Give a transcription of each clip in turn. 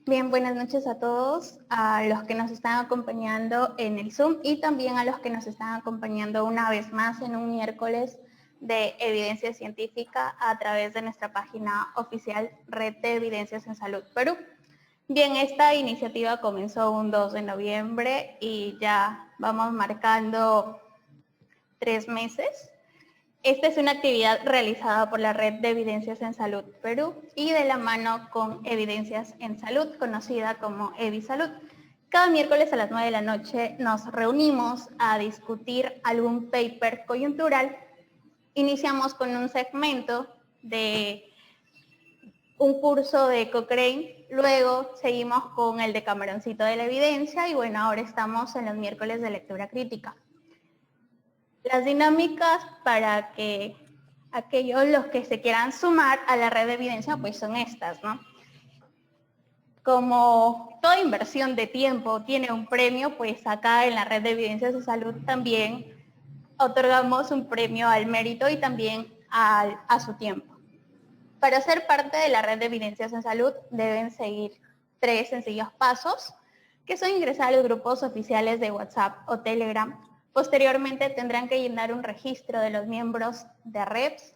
Bien, buenas noches a todos, a los que nos están acompañando en el Zoom y también a los que nos están acompañando una vez más en un miércoles de evidencia científica a través de nuestra página oficial Red de Evidencias en Salud Perú. Bien, esta iniciativa comenzó un 2 de noviembre y ya vamos marcando 3 meses. Esta es una actividad realizada por la Red de Evidencias en Salud Perú y de la mano con Evidencias en Salud, conocida como EviSalud. Cada miércoles a las 9 de la noche nos reunimos a discutir algún paper coyuntural. Iniciamos con un segmento de un curso de Cochrane, luego seguimos con el de Camaroncito de la Evidencia y bueno, ahora estamos en los miércoles de lectura crítica. Las dinámicas para que aquellos los que se quieran sumar a la red de evidencia pues son estas, ¿no? Como toda inversión de tiempo tiene un premio, pues acá en la red de evidencias de salud también otorgamos un premio al mérito y también a su tiempo. Para ser parte de la red de evidencias en salud deben seguir 3 sencillos pasos, que son ingresar a los grupos oficiales de WhatsApp o Telegram. Posteriormente tendrán que llenar un registro de los miembros de REPS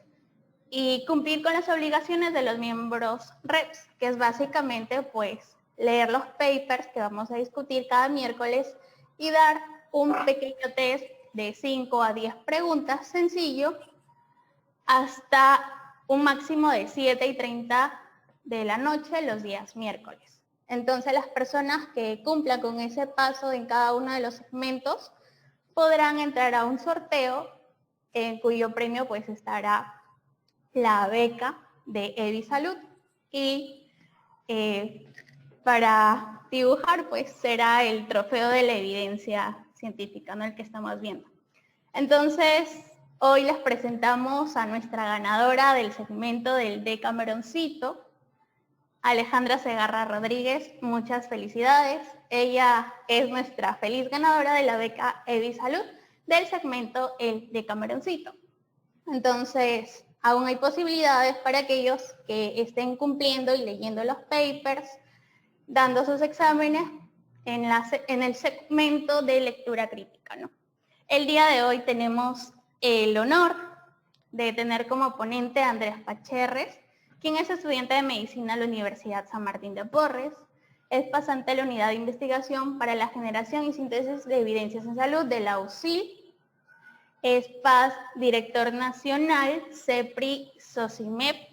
y cumplir con las obligaciones de los miembros REPS, que es básicamente pues leer los papers que vamos a discutir cada miércoles y dar un pequeño test de 5 a 10 preguntas sencillo hasta un máximo de 7:30 de la noche los días miércoles. Entonces las personas que cumplan con ese paso en cada uno de los segmentos podrán entrar a un sorteo en cuyo premio pues estará la beca de EviSalud y para dibujar pues será el trofeo de la evidencia científica, ¿no? El que estamos viendo. Entonces, hoy les presentamos a nuestra ganadora del segmento del de Camaroncito, Alejandra Segarra Rodríguez. Muchas felicidades. Ella es nuestra feliz ganadora de la beca EviSalud del segmento el de Camaroncito. Entonces, aún hay posibilidades para aquellos que estén cumpliendo y leyendo los papers, dando sus exámenes en el segmento de lectura crítica, ¿no? El día de hoy tenemos el honor de tener como ponente a Andrés Pacherres, quien es estudiante de medicina en la Universidad San Martín de Porres, es pasante de la Unidad de Investigación para la Generación y Síntesis de Evidencias en Salud de la UCIL, es PAS Director Nacional CEPRI-SOCIMEP,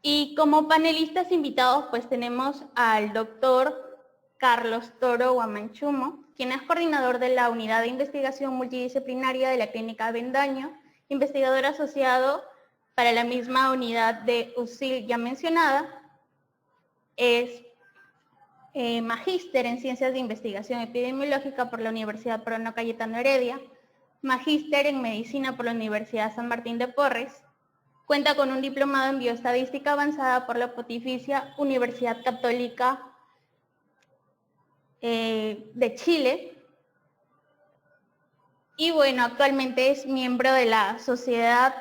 y como panelistas invitados pues tenemos al doctor Carlos Toro Guamanchumo, quien es coordinador de la Unidad de Investigación Multidisciplinaria de la Clínica Avendaño, investigador asociado para la misma unidad de UCIL ya mencionada, es magíster en Ciencias de Investigación Epidemiológica por la Universidad Bruno Cayetano Heredia, magíster en Medicina por la Universidad San Martín de Porres, cuenta con un diplomado en Bioestadística Avanzada por la Pontificia Universidad Católica de Chile. Y bueno, actualmente es miembro de la Sociedad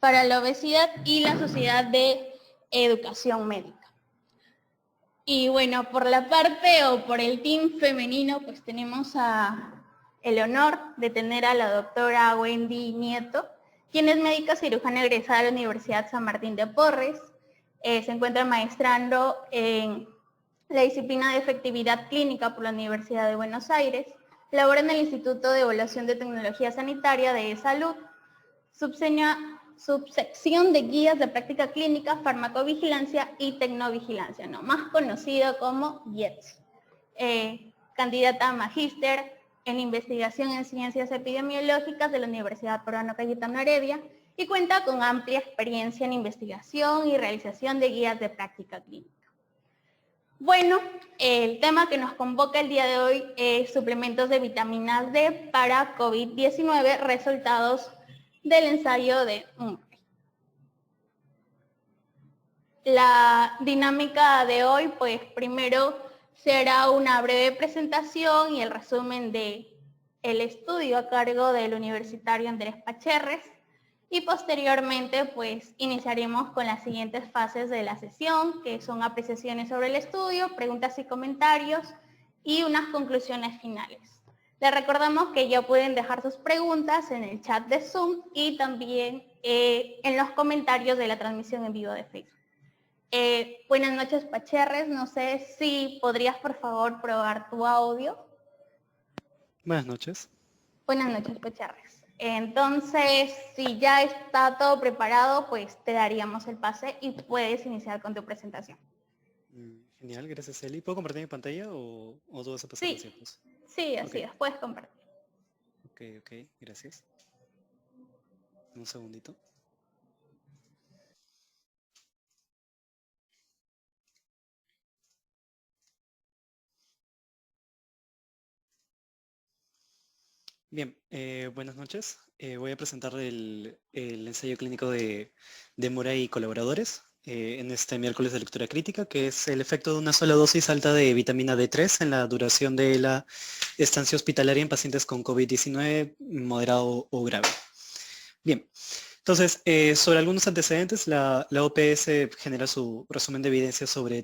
para la Obesidad y la Sociedad de Educación Médica. Y bueno, por la parte o por el team femenino, pues tenemos el honor de tener a la doctora Wendy Nieto, quien es médica cirujana egresada de la Universidad San Martín de Porres, se encuentra maestrando en la disciplina de efectividad clínica por la Universidad de Buenos Aires, labora en el Instituto de Evaluación de Tecnología Sanitaria de Salud, subsección de guías de práctica clínica, farmacovigilancia y tecnovigilancia, ¿no? Más conocido como IETS. Candidata a magíster en investigación en ciencias epidemiológicas de la Universidad Bruno Cayetano Heredia y cuenta con amplia experiencia en investigación y realización de guías de práctica clínica. Bueno, el tema que nos convoca el día de hoy es suplementos de vitamina D para COVID-19, resultados del ensayo de Humphrey. La dinámica de hoy, pues primero será una breve presentación y el resumen del estudio a cargo del universitario Andrés Pacherres. Y posteriormente, pues, iniciaremos con las siguientes fases de la sesión, que son apreciaciones sobre el estudio, preguntas y comentarios y unas conclusiones finales. Les recordamos que ya pueden dejar sus preguntas en el chat de Zoom y también en los comentarios de la transmisión en vivo de Facebook. Buenas noches, Pacherres. No sé si podrías, por favor, probar tu audio. Buenas noches. Buenas noches, Pacherres. Entonces, si ya está todo preparado, pues te daríamos el pase y puedes iniciar con tu presentación. Genial, gracias, Eli. ¿Puedo compartir mi pantalla o tú vas a pasar los Sí, tiempos? sí, así Ok, es, puedes compartir. ok, gracias. Un segundito. Bien, buenas noches. Voy a presentar el ensayo clínico de Murray y colaboradores en este miércoles de lectura crítica, que es el efecto de una sola dosis alta de vitamina D3 en la duración de la estancia hospitalaria en pacientes con COVID-19 moderado o grave. Bien, entonces, sobre algunos antecedentes, la OPS genera su resumen de evidencia sobre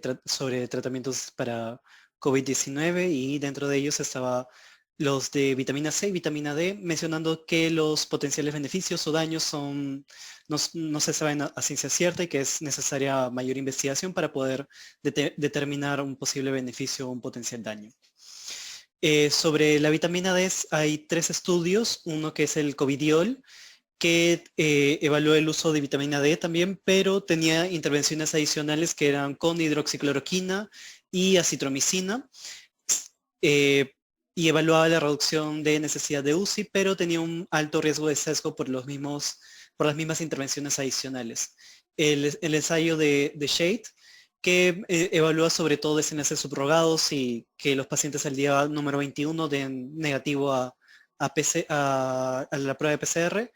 tratamientos para COVID-19 y dentro de ellos estaba los de vitamina C y vitamina D, mencionando que los potenciales beneficios o daños no se saben a ciencia cierta y que es necesaria mayor investigación para poder determinar un posible beneficio o un potencial daño. Sobre la vitamina D hay 3 estudios, uno que es el Covidiol, que evaluó el uso de vitamina D también, pero tenía intervenciones adicionales que eran con hidroxicloroquina y acitromicina, eh, y evaluaba la reducción de necesidad de UCI, pero tenía un alto riesgo de sesgo por las mismas intervenciones adicionales. El ensayo de Shade, que evalúa sobre todo desenlaces subrogados y que los pacientes al día número 21 den negativo a la prueba de PCR,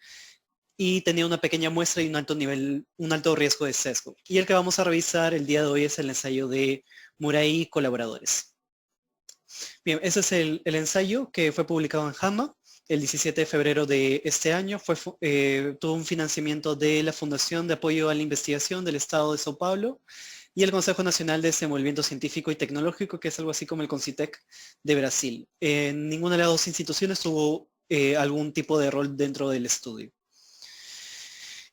y tenía una pequeña muestra y un alto riesgo de sesgo. Y el que vamos a revisar el día de hoy es el ensayo de Murray y colaboradores. Bien, ese es el ensayo que fue publicado en JAMA el 17 de febrero de este año. Tuvo un financiamiento de la Fundación de Apoyo a la Investigación del Estado de Sao Paulo y el Consejo Nacional de Desenvolvimiento Científico y Tecnológico, que es algo así como el CONCITEC de Brasil. Ninguna de las dos instituciones tuvo algún tipo de rol dentro del estudio.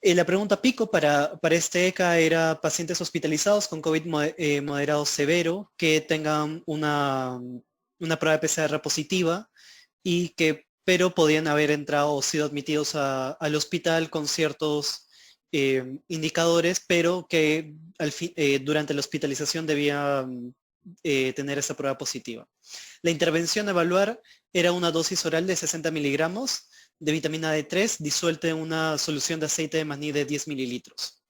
La pregunta pico para este ECA era pacientes hospitalizados con COVID moderado severo que tengan una prueba de PCR positiva pero podían haber entrado o sido admitidos al hospital con ciertos indicadores, pero que durante la hospitalización debían tener esa prueba positiva. La intervención a evaluar era una dosis oral de 60 miligramos de vitamina D3 disuelta en una solución de aceite de maní de 10 mililitros.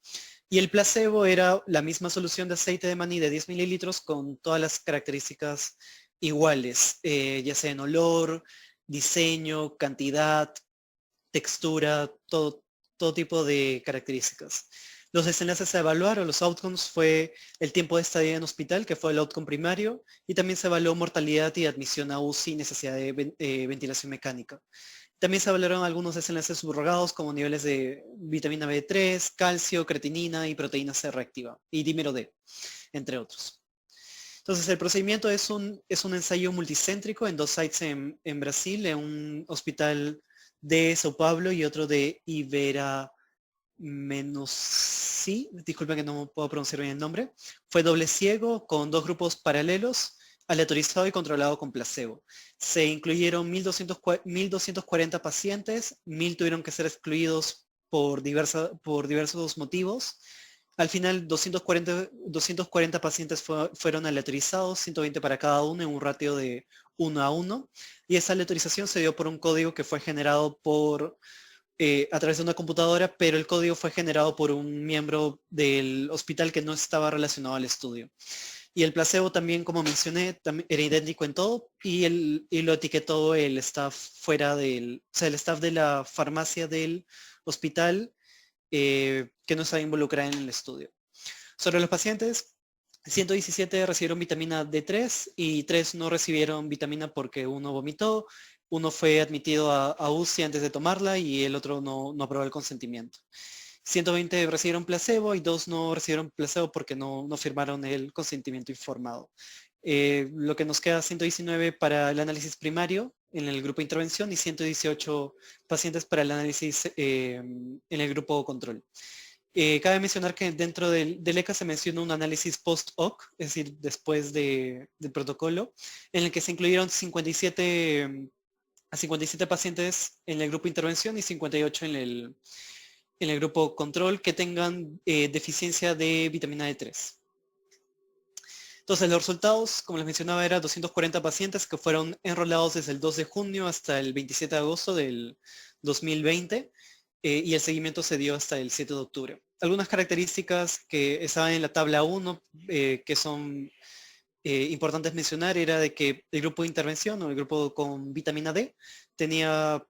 Y el placebo era la misma solución de aceite de maní de 10 mililitros con todas las características iguales, ya sea en olor, diseño, cantidad, textura, todo tipo de características. Los desenlaces a evaluar o los outcomes fue el tiempo de estadía en hospital, que fue el outcome primario, y también se evaluó mortalidad y admisión a UCI y necesidad de ventilación mecánica. También se evaluaron algunos desenlaces subrogados como niveles de vitamina B3, calcio, creatinina y proteína C reactiva y dímero D, entre otros. Entonces el procedimiento es un ensayo multicéntrico en 2 sites en Brasil, en un hospital de Sao Paulo y otro de Iberá-Menosi, disculpen que no puedo pronunciar bien el nombre. Fue doble ciego con 2 grupos paralelos, aleatorizado y controlado con placebo. Se incluyeron 1.240 pacientes, 1.000 tuvieron que ser excluidos por diversos motivos. Al final 240 pacientes fueron aleatorizados, 120 para cada uno en un ratio de 1:1. Y esa aleatorización se dio por un código que fue generado a través de una computadora, pero el código fue generado por un miembro del hospital que no estaba relacionado al estudio. Y el placebo también, como mencioné, era idéntico en todo y lo etiquetó el staff el staff de la farmacia del hospital que no estaba involucrada en el estudio. Sobre los pacientes, 117 recibieron vitamina D3 y 3 no recibieron vitamina porque uno vomitó uno fue admitido a UCI antes de tomarla y el otro no aprobó el consentimiento. 120 recibieron placebo y 2 no recibieron placebo porque no firmaron el consentimiento informado. Lo que nos queda 119 para el análisis primario en el grupo de intervención y 118 pacientes para el análisis en el grupo control. Cabe mencionar que dentro del ECA se menciona un análisis post-hoc, es decir, después del protocolo, en el que se incluyeron 57 pacientes en el grupo de intervención y 58 en el grupo control que tengan deficiencia de vitamina D3. Entonces los resultados, como les mencionaba, eran 240 pacientes que fueron enrolados desde el 2 de junio hasta el 27 de agosto del 2020 y el seguimiento se dio hasta el 7 de octubre. Algunas características que estaban en la tabla 1 que son importantes mencionar era de que el grupo de intervención o el grupo con vitamina D tenía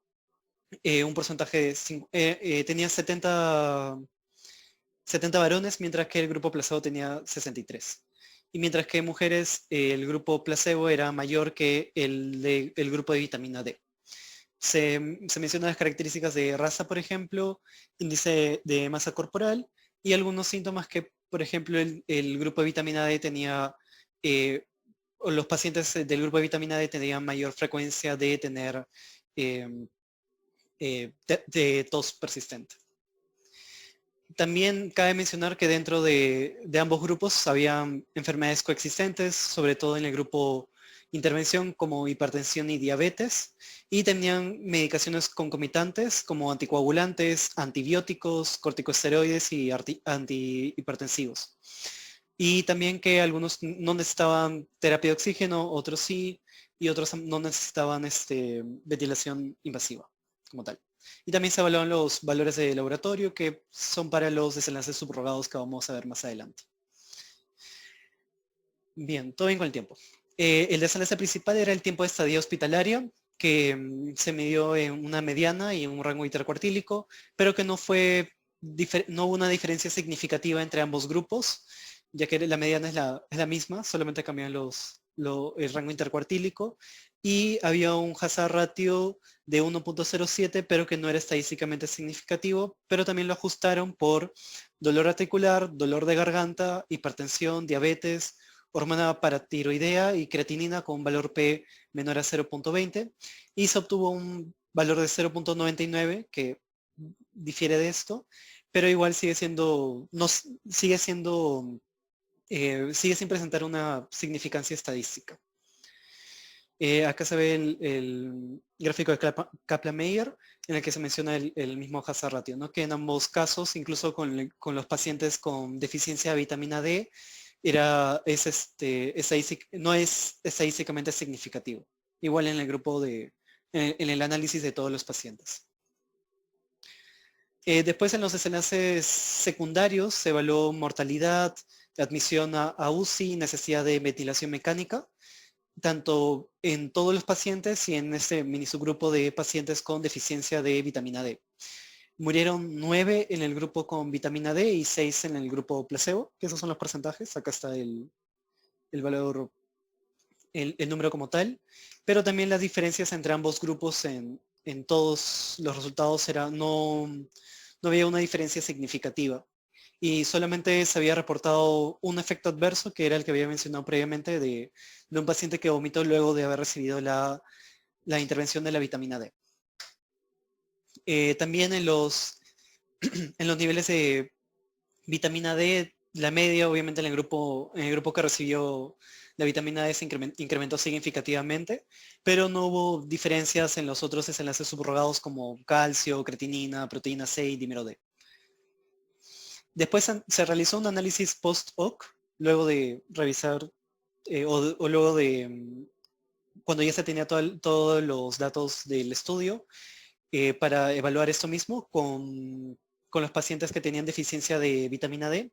un porcentaje de tenía 70 varones, mientras que el grupo placebo tenía 63. Y mientras que mujeres, el grupo placebo era mayor que el grupo de vitamina D. Se mencionan las características de raza, por ejemplo, índice de masa corporal y algunos síntomas que, por ejemplo, el grupo de vitamina D tenía, o los pacientes del grupo de vitamina D tenían mayor frecuencia de tener de tos persistente. También cabe mencionar que dentro de ambos grupos había enfermedades coexistentes, sobre todo en el grupo intervención como hipertensión y diabetes, y tenían medicaciones concomitantes como anticoagulantes, antibióticos, corticosteroides y antihipertensivos. Y también que algunos no necesitaban terapia de oxígeno, otros sí, y otros no necesitaban ventilación invasiva como tal. Y también se evaluaron los valores de laboratorio que son para los desenlaces subrogados que vamos a ver más adelante. Bien, todo bien con el tiempo. El desenlace principal era el tiempo de estadía hospitalaria, que se midió en una mediana y en un rango intercuartílico, pero que no hubo una diferencia significativa entre ambos grupos, ya que la mediana es la misma, solamente cambian el rango intercuartílico, y había un hazard ratio de 1.07, pero que no era estadísticamente significativo, pero también lo ajustaron por dolor articular, dolor de garganta, hipertensión, diabetes, hormona paratiroidea y creatinina con un valor P menor a 0.20 y se obtuvo un valor de 0.99 que difiere de esto, pero igual sigue siendo, sigue sin presentar una significancia estadística. Acá se ve el gráfico de Kaplan-Meier en el que se menciona el mismo hazard ratio, ¿no? Que en ambos casos, incluso con los pacientes con deficiencia de vitamina D, no es estadísticamente significativo. Igual en el grupo en el análisis de todos los pacientes. Después en los desenlaces secundarios se evaluó mortalidad, admisión a UCI, necesidad de ventilación mecánica, tanto en todos los pacientes y en este mini subgrupo de pacientes con deficiencia de vitamina D. Murieron 9 en el grupo con vitamina D y 6 en el grupo placebo, que esos son los porcentajes. Acá está el valor, el número como tal, pero también las diferencias entre ambos grupos en todos los resultados no había una diferencia significativa. Y solamente se había reportado un efecto adverso, que era el que había mencionado previamente, de un paciente que vomitó luego de haber recibido la intervención de la vitamina D. También en los niveles de vitamina D, la media obviamente en el grupo que recibió la vitamina D se incrementó significativamente, pero no hubo diferencias en los otros desenlaces subrogados como calcio, creatinina, proteína C y dímero D. Después se realizó un análisis post-hoc, luego de revisar, o luego de, cuando ya se tenía todos los datos del estudio, para evaluar esto mismo con los pacientes que tenían deficiencia de vitamina D,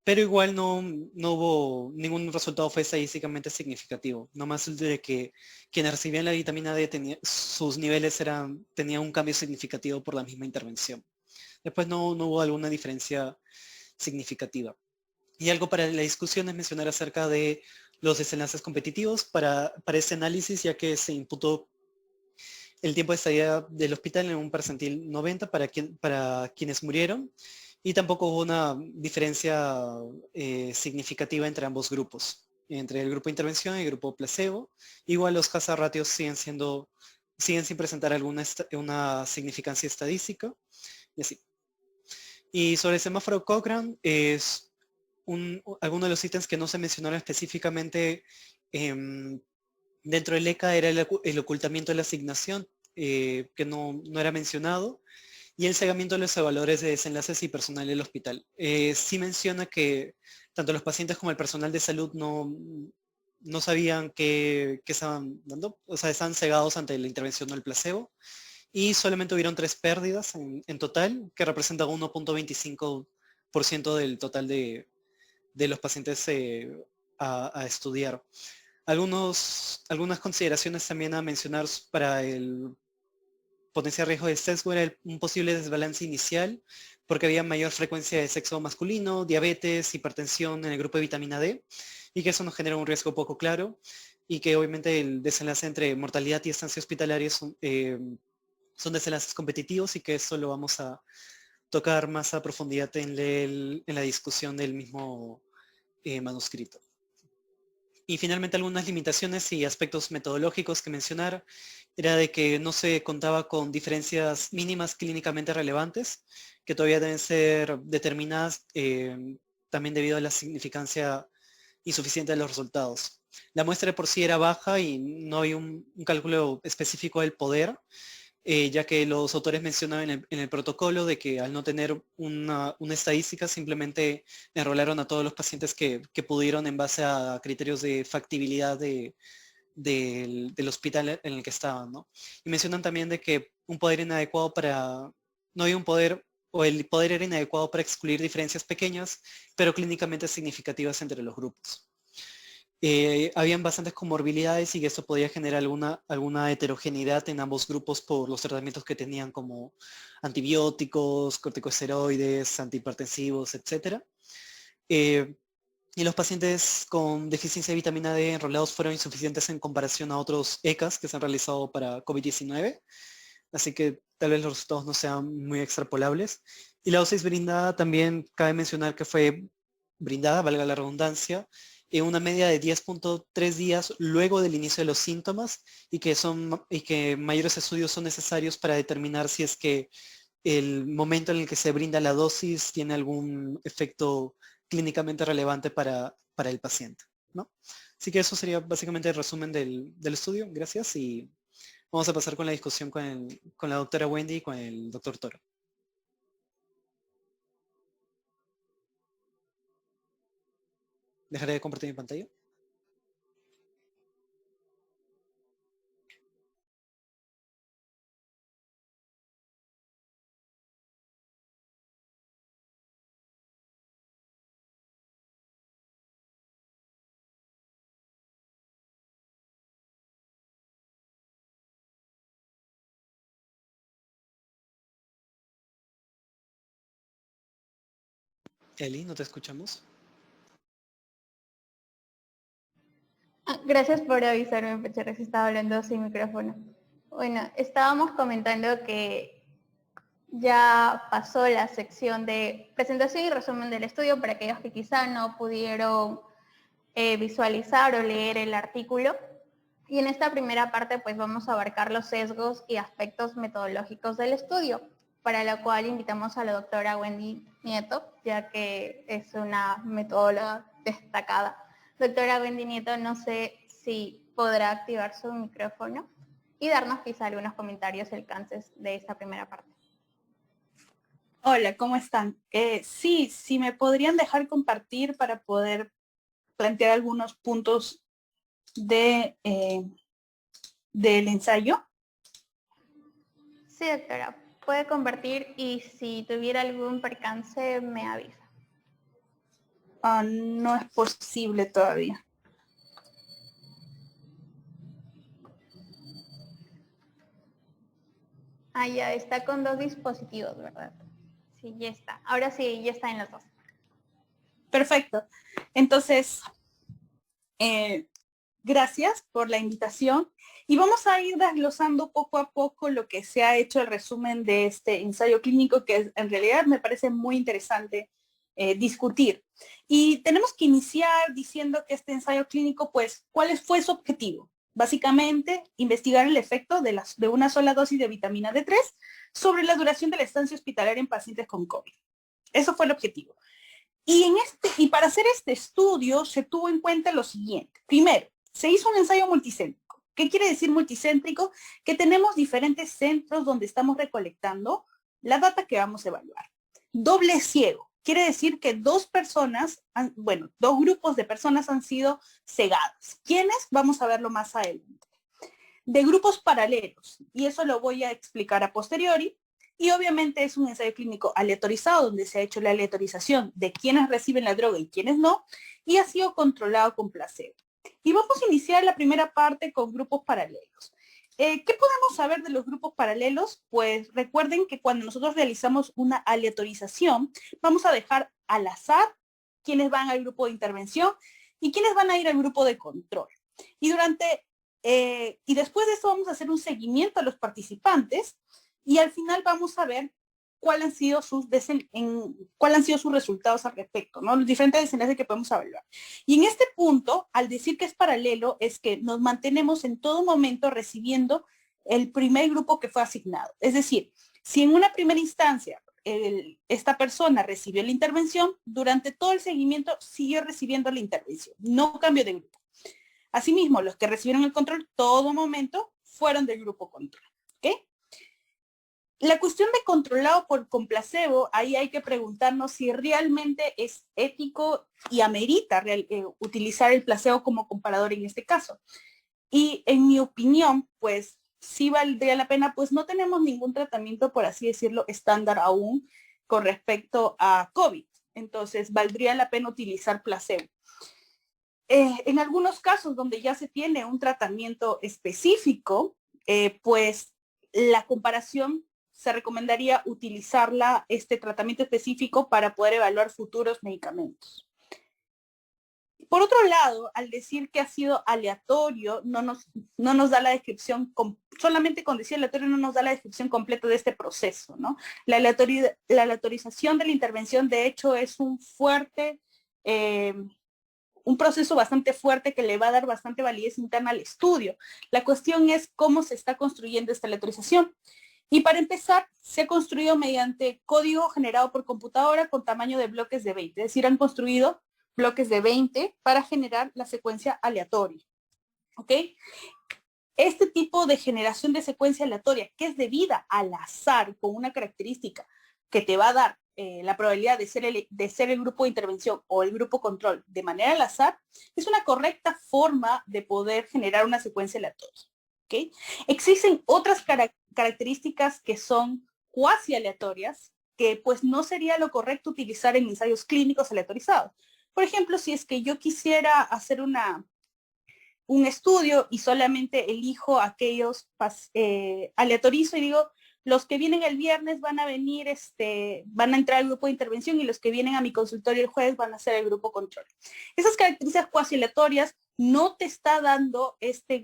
pero igual no hubo ningún resultado fue estadísticamente significativo, nomás de que quienes recibían la vitamina D sus niveles tenían un cambio significativo por la misma intervención. Después no hubo alguna diferencia significativa. Y algo para la discusión es mencionar acerca de los desenlaces competitivos para este análisis, ya que se imputó el tiempo de estadía del hospital en un percentil 90 para quienes murieron, y tampoco hubo una diferencia significativa entre ambos grupos, entre el grupo de intervención y el grupo placebo. Igual los hazard ratios siguen sin presentar una significancia estadística, y así. Y sobre el semáforo Cochrane, es alguno de los ítems que no se mencionaron específicamente dentro del ECA era el ocultamiento de la asignación, que no era mencionado, y el cegamiento de los evaluadores de desenlaces y personal del hospital. Sí menciona que tanto los pacientes como el personal de salud no sabían qué estaban dando, o sea, estaban cegados ante la intervención del placebo, y solamente hubieron 3 pérdidas en total, que representan 1.25% del total de los pacientes a estudiar. Algunas consideraciones también a mencionar para el potencial riesgo de sesgo era un posible desbalance inicial, porque había mayor frecuencia de sexo masculino, diabetes, hipertensión en el grupo de vitamina D, y que eso nos genera un riesgo poco claro, y que obviamente el desenlace entre mortalidad y estancia hospitalaria son desenlaces competitivos, y que eso lo vamos a tocar más a profundidad en la discusión del mismo manuscrito. Y finalmente algunas limitaciones y aspectos metodológicos que mencionar era de que no se contaba con diferencias mínimas clínicamente relevantes, que todavía deben ser determinadas también debido a la significancia insuficiente de los resultados. La muestra de por sí era baja y no había un cálculo específico del poder, ya que los autores mencionaban en el protocolo de que al no tener una estadística simplemente enrolaron a todos los pacientes que pudieron en base a criterios de factibilidad del hospital en el que estaban, ¿no? Y mencionan también de que un poder inadecuado no hay un poder, o el poder era inadecuado para excluir diferencias pequeñas, pero clínicamente significativas entre los grupos. Habían bastantes comorbilidades, y que esto podía generar alguna heterogeneidad en ambos grupos por los tratamientos que tenían, como antibióticos, corticosteroides, antihipertensivos, etc. Y los pacientes con deficiencia de vitamina D enrolados fueron insuficientes en comparación a otros ECAs que se han realizado para COVID-19, así que tal vez los resultados no sean muy extrapolables. Y la dosis brindada también cabe mencionar que fue brindada, valga la redundancia, en una media de 10.3 días luego del inicio de los síntomas, y que mayores estudios son necesarios para determinar si es que el momento en el que se brinda la dosis tiene algún efecto clínicamente relevante para el paciente, ¿no? Así que eso sería básicamente el resumen del estudio. Gracias, y vamos a pasar con la discusión con la doctora Wendy y con el doctor Toro. Dejaré de compartir mi pantalla. Eli, ¿no te escuchamos? Gracias por avisarme, Pechera, si estaba hablando sin micrófono. Bueno, estábamos comentando que ya pasó la sección de presentación y resumen del estudio para aquellos que quizá no pudieron visualizar o leer el artículo. Y en esta primera parte pues vamos a abarcar los sesgos y aspectos metodológicos del estudio, para lo cual invitamos a la doctora Wendy Nieto, ya que es una metodóloga destacada. Doctora Wendy Nieto, no sé si podrá activar su micrófono y darnos quizá algunos comentarios y alcances de esta primera parte. Hola, ¿cómo están? Sí, me podrían dejar compartir para poder plantear algunos puntos del ensayo. Sí, doctora, puede compartir, y si tuviera algún percance me avisa. No es posible todavía. Ya está con 2 dispositivos, ¿verdad? Sí, ya está. Ahora sí, ya está en los 2. Perfecto. Entonces, Gracias por la invitación y vamos a ir desglosando poco a poco lo que se ha hecho el resumen de este ensayo clínico que en realidad me parece muy interesante discutir. Y tenemos que iniciar diciendo que este ensayo clínico, pues, ¿cuál fue su objetivo? Básicamente, investigar el efecto de una sola dosis de vitamina D3 sobre la duración de la estancia hospitalaria en pacientes con COVID. Eso fue el objetivo. Y para hacer este estudio se tuvo en cuenta lo siguiente. Primero, se hizo un ensayo multicéntrico. ¿Qué quiere decir multicéntrico? Que tenemos diferentes centros donde estamos recolectando la data que vamos a evaluar. Doble ciego. Quiere decir que dos grupos de personas han sido cegadas. ¿Quiénes? Vamos a verlo más adelante. De grupos paralelos, y eso lo voy a explicar a posteriori, y obviamente es un ensayo clínico aleatorizado, donde se ha hecho la aleatorización de quienes reciben la droga y quienes no, y ha sido controlado con placebo. Y vamos a iniciar la primera parte con grupos paralelos. ¿Qué podemos saber de los grupos paralelos? Pues recuerden que cuando nosotros realizamos una aleatorización, vamos a dejar al azar quienes van al grupo de intervención y quienes van a ir al grupo de control. Y después de eso vamos a hacer un seguimiento a los participantes y al final vamos a ver cuáles han sido sus resultados al respecto, ¿no? Los diferentes desenlaces que podemos evaluar. Y en este punto, al decir que es paralelo, es que nos mantenemos en todo momento recibiendo el primer grupo que fue asignado. Es decir, si en una primera instancia esta persona recibió la intervención, durante todo el seguimiento siguió recibiendo la intervención, no cambio de grupo. Asimismo, los que recibieron el control, todo momento fueron del grupo control. ¿Ok? La cuestión de controlado con placebo, ahí hay que preguntarnos si realmente es ético y amerita utilizar el placebo como comparador en este caso. Y en mi opinión, pues sí valdría la pena, pues no tenemos ningún tratamiento, por así decirlo, estándar aún con respecto a COVID. Entonces, valdría la pena utilizar placebo. En algunos casos donde ya se tiene un tratamiento específico, pues la comparación se recomendaría utilizar este tratamiento específico para poder evaluar futuros medicamentos. Por otro lado, al decir que ha sido aleatorio, no nos da la descripción, solamente con decir aleatorio no nos da la descripción completa de este proceso, ¿no? La aleatorización de la intervención, de hecho, es un proceso bastante fuerte que le va a dar bastante validez interna al estudio. La cuestión es cómo se está construyendo esta aleatorización. Y para empezar, se ha construido mediante código generado por computadora con tamaño de bloques de 20. Es decir, han construido bloques de 20 para generar la secuencia aleatoria. ¿Ok? Este tipo de generación de secuencia aleatoria, que es debida al azar, con una característica que te va a dar la probabilidad de ser el grupo de intervención o el grupo control de manera al azar, es una correcta forma de poder generar una secuencia aleatoria. ¿Okay? Existen otras características que son cuasi aleatorias, que pues no sería lo correcto utilizar en ensayos clínicos aleatorizados. Por ejemplo, si es que yo quisiera hacer un estudio y solamente elijo aquellos, aleatorizo y digo, los que vienen el viernes van a entrar al grupo de intervención y los que vienen a mi consultorio el jueves van a ser el grupo control. Esas características cuasi aleatorias no te está dando esta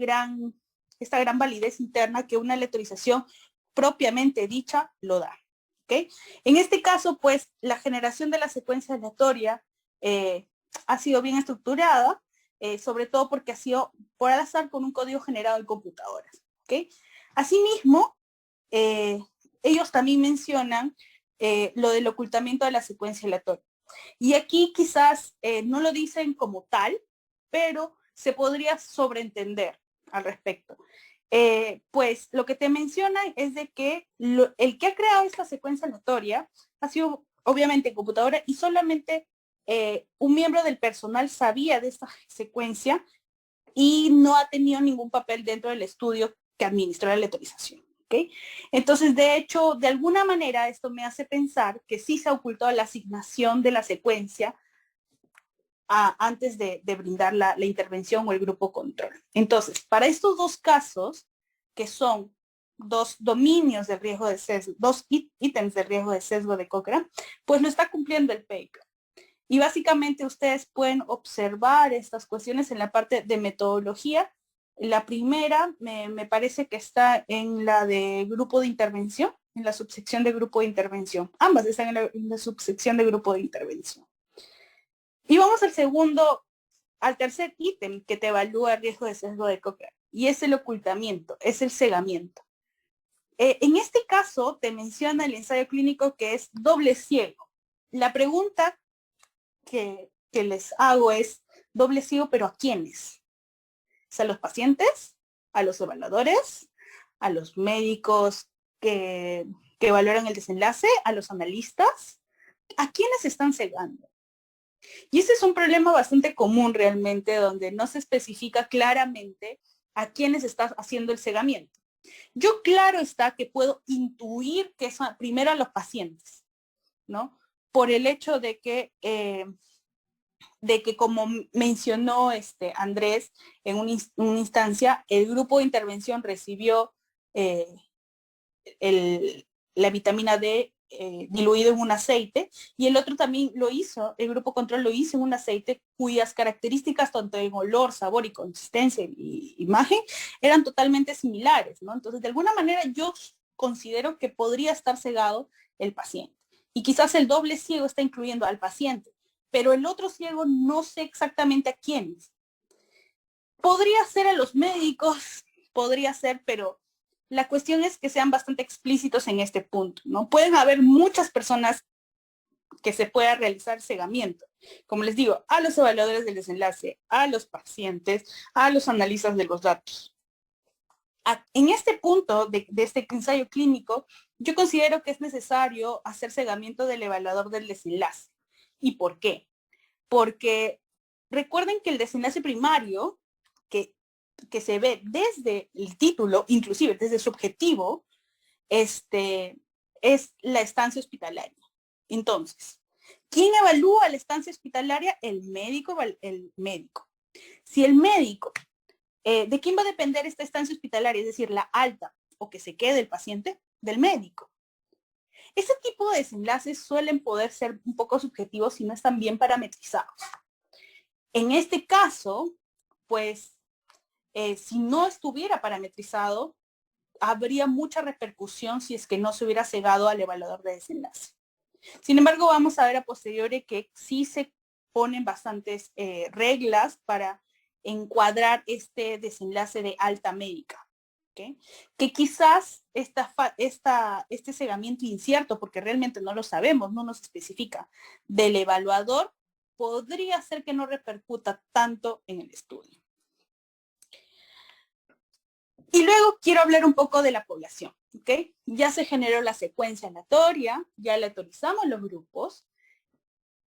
gran validez interna que una aleatorización propiamente dicha lo da. ¿Okay? En este caso, pues, la generación de la secuencia aleatoria ha sido bien estructurada, sobre todo porque ha sido por al azar con un código generado en computadoras. ¿Okay? Asimismo, ellos también mencionan lo del ocultamiento de la secuencia aleatoria. Y aquí quizás no lo dicen como tal, pero se podría sobreentender al respecto. Pues lo que te mencionan es de que el que ha creado esta secuencia aleatoria ha sido obviamente en computadora y solamente un miembro del personal sabía de esta secuencia y no ha tenido ningún papel dentro del estudio que administró la aleatorización. ¿Okay? Entonces, de hecho, de alguna manera esto me hace pensar que sí se ha ocultado la asignación de la secuencia antes de brindar la intervención o el grupo control. Entonces, para estos dos casos, que son dos dominios de riesgo de sesgo, dos ítems de riesgo de sesgo de Cochrane, pues lo está cumpliendo el paper. Y básicamente ustedes pueden observar estas cuestiones en la parte de metodología. La primera me parece que está en la de grupo de intervención, en la subsección de grupo de intervención. Ambas están en la subsección de grupo de intervención. Y vamos al tercer ítem que te evalúa el riesgo de sesgo de Cochrane, y es el ocultamiento, es el cegamiento. En este caso te menciona el ensayo clínico que es doble ciego. La pregunta que les hago es, doble ciego, ¿pero a quiénes? ¿Es a los pacientes? ¿A los evaluadores? ¿A los médicos que valoran el desenlace? ¿A los analistas? ¿A quiénes están cegando? Y ese es un problema bastante común realmente, donde no se especifica claramente a quiénes está haciendo el cegamiento. Yo claro está que puedo intuir que son primero a los pacientes, ¿no? Por el hecho de que como mencionó Andrés en una instancia, el grupo de intervención recibió la vitamina D diluido en un aceite, y el otro también lo hizo, el grupo control lo hizo en un aceite cuyas características tanto en olor, sabor y consistencia y imagen eran totalmente similares, ¿no? Entonces, de alguna manera yo considero que podría estar cegado el paciente. Y quizás el doble ciego está incluyendo al paciente, pero el otro ciego no sé exactamente a quiénes. Podría ser a los médicos, podría ser, pero la cuestión es que sean bastante explícitos en este punto, ¿no? Pueden haber muchas personas que se pueda realizar cegamiento. Como les digo, a los evaluadores del desenlace, a los pacientes, a los analistas de los datos. En este punto de este ensayo clínico, yo considero que es necesario hacer cegamiento del evaluador del desenlace. ¿Y por qué? Porque recuerden que el desenlace primario, que se ve desde el título, inclusive desde su objetivo, es la estancia hospitalaria. Entonces, ¿quién evalúa la estancia hospitalaria? El médico. Si el médico, ¿de quién va a depender esta estancia hospitalaria? Es decir, la alta o que se quede el paciente, del médico. Este tipo de desenlaces suelen poder ser un poco subjetivos si no están bien parametrizados. En este caso, pues, si no estuviera parametrizado, habría mucha repercusión si es que no se hubiera cegado al evaluador de desenlace. Sin embargo, vamos a ver a posteriori que sí se ponen bastantes reglas para encuadrar este desenlace de alta médica, ¿okay? Que quizás este cegamiento incierto, porque realmente no lo sabemos, no nos especifica, del evaluador, podría ser que no repercuta tanto en el estudio. Y luego quiero hablar un poco de la población, ¿ok? Ya se generó la secuencia aleatoria, ya aleatorizamos los grupos,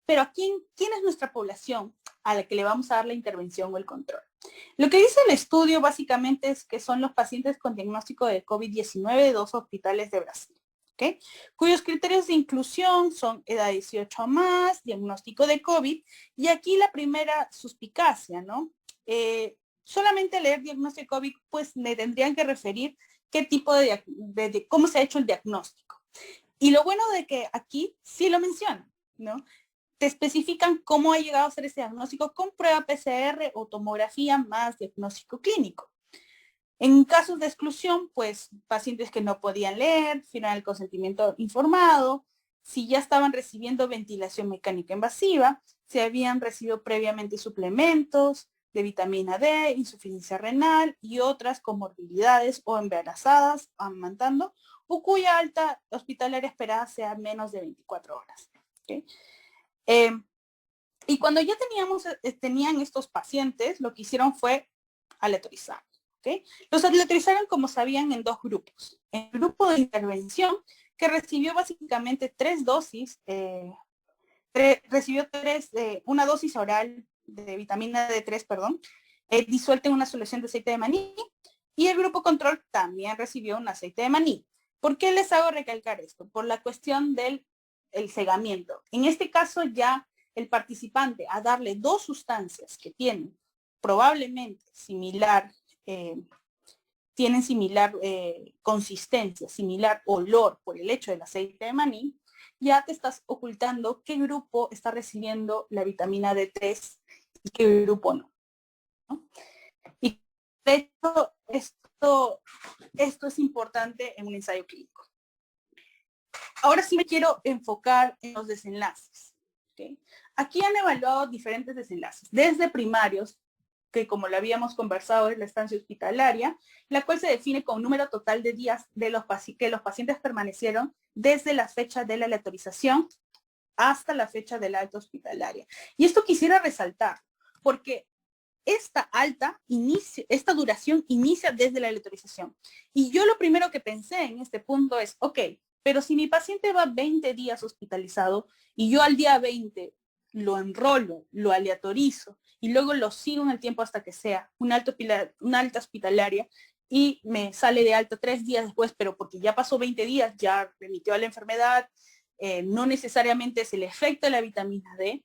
pero ¿quién es nuestra población a la que le vamos a dar la intervención o el control? Lo que dice el estudio básicamente es que son los pacientes con diagnóstico de COVID-19 de 2 hospitales de Brasil, ¿ok? Cuyos criterios de inclusión son edad 18 o más, diagnóstico de COVID, y aquí la primera suspicacia, ¿no? Solamente leer diagnóstico de COVID, pues me tendrían que referir qué tipo de cómo se ha hecho el diagnóstico. Y lo bueno de que aquí sí lo mencionan, ¿no? Te especifican cómo ha llegado a ser ese diagnóstico con prueba PCR o tomografía más diagnóstico clínico. En casos de exclusión, pues pacientes que no podían leer, final el consentimiento informado, si ya estaban recibiendo ventilación mecánica invasiva, si habían recibido previamente suplementos de vitamina D, insuficiencia renal y otras comorbilidades o embarazadas, amamantando, o cuya alta hospitalaria esperada sea menos de 24 horas. ¿Okay? Y cuando ya tenían estos pacientes, lo que hicieron fue aleatorizar. ¿Okay? Los aleatorizaron, como sabían, en 2 grupos. El grupo de intervención, que recibió básicamente 3 dosis, recibió una dosis oral de vitamina D3, disuelta en una solución de aceite de maní, y el grupo control también recibió un aceite de maní. ¿Por qué les hago recalcar esto? Por la cuestión del cegamiento. En este caso ya el participante, a darle 2 sustancias que tienen probablemente tienen similar consistencia, similar olor por el hecho del aceite de maní, ya te estás ocultando qué grupo está recibiendo la vitamina D3 y qué grupo no, ¿no? Y de hecho, esto es importante en un ensayo clínico. Ahora sí me quiero enfocar en los desenlaces. ¿Okay? Aquí han evaluado diferentes desenlaces, desde primarios, que como lo habíamos conversado es la estancia hospitalaria, la cual se define con un número total de días de que los pacientes permanecieron desde la fecha de la aleatorización hasta la fecha de la alta hospitalaria. Y esto quisiera resaltar, porque esta duración inicia desde la aleatorización. Y yo lo primero que pensé en este punto es, ok, pero si mi paciente va 20 días hospitalizado y yo al día 20 lo enrolo, lo aleatorizo y luego lo sigo en el tiempo hasta que sea una alta hospitalaria y me sale de alta 3 días después, pero porque ya pasó 20 días, ya remitió a la enfermedad, no necesariamente es el efecto de la vitamina D,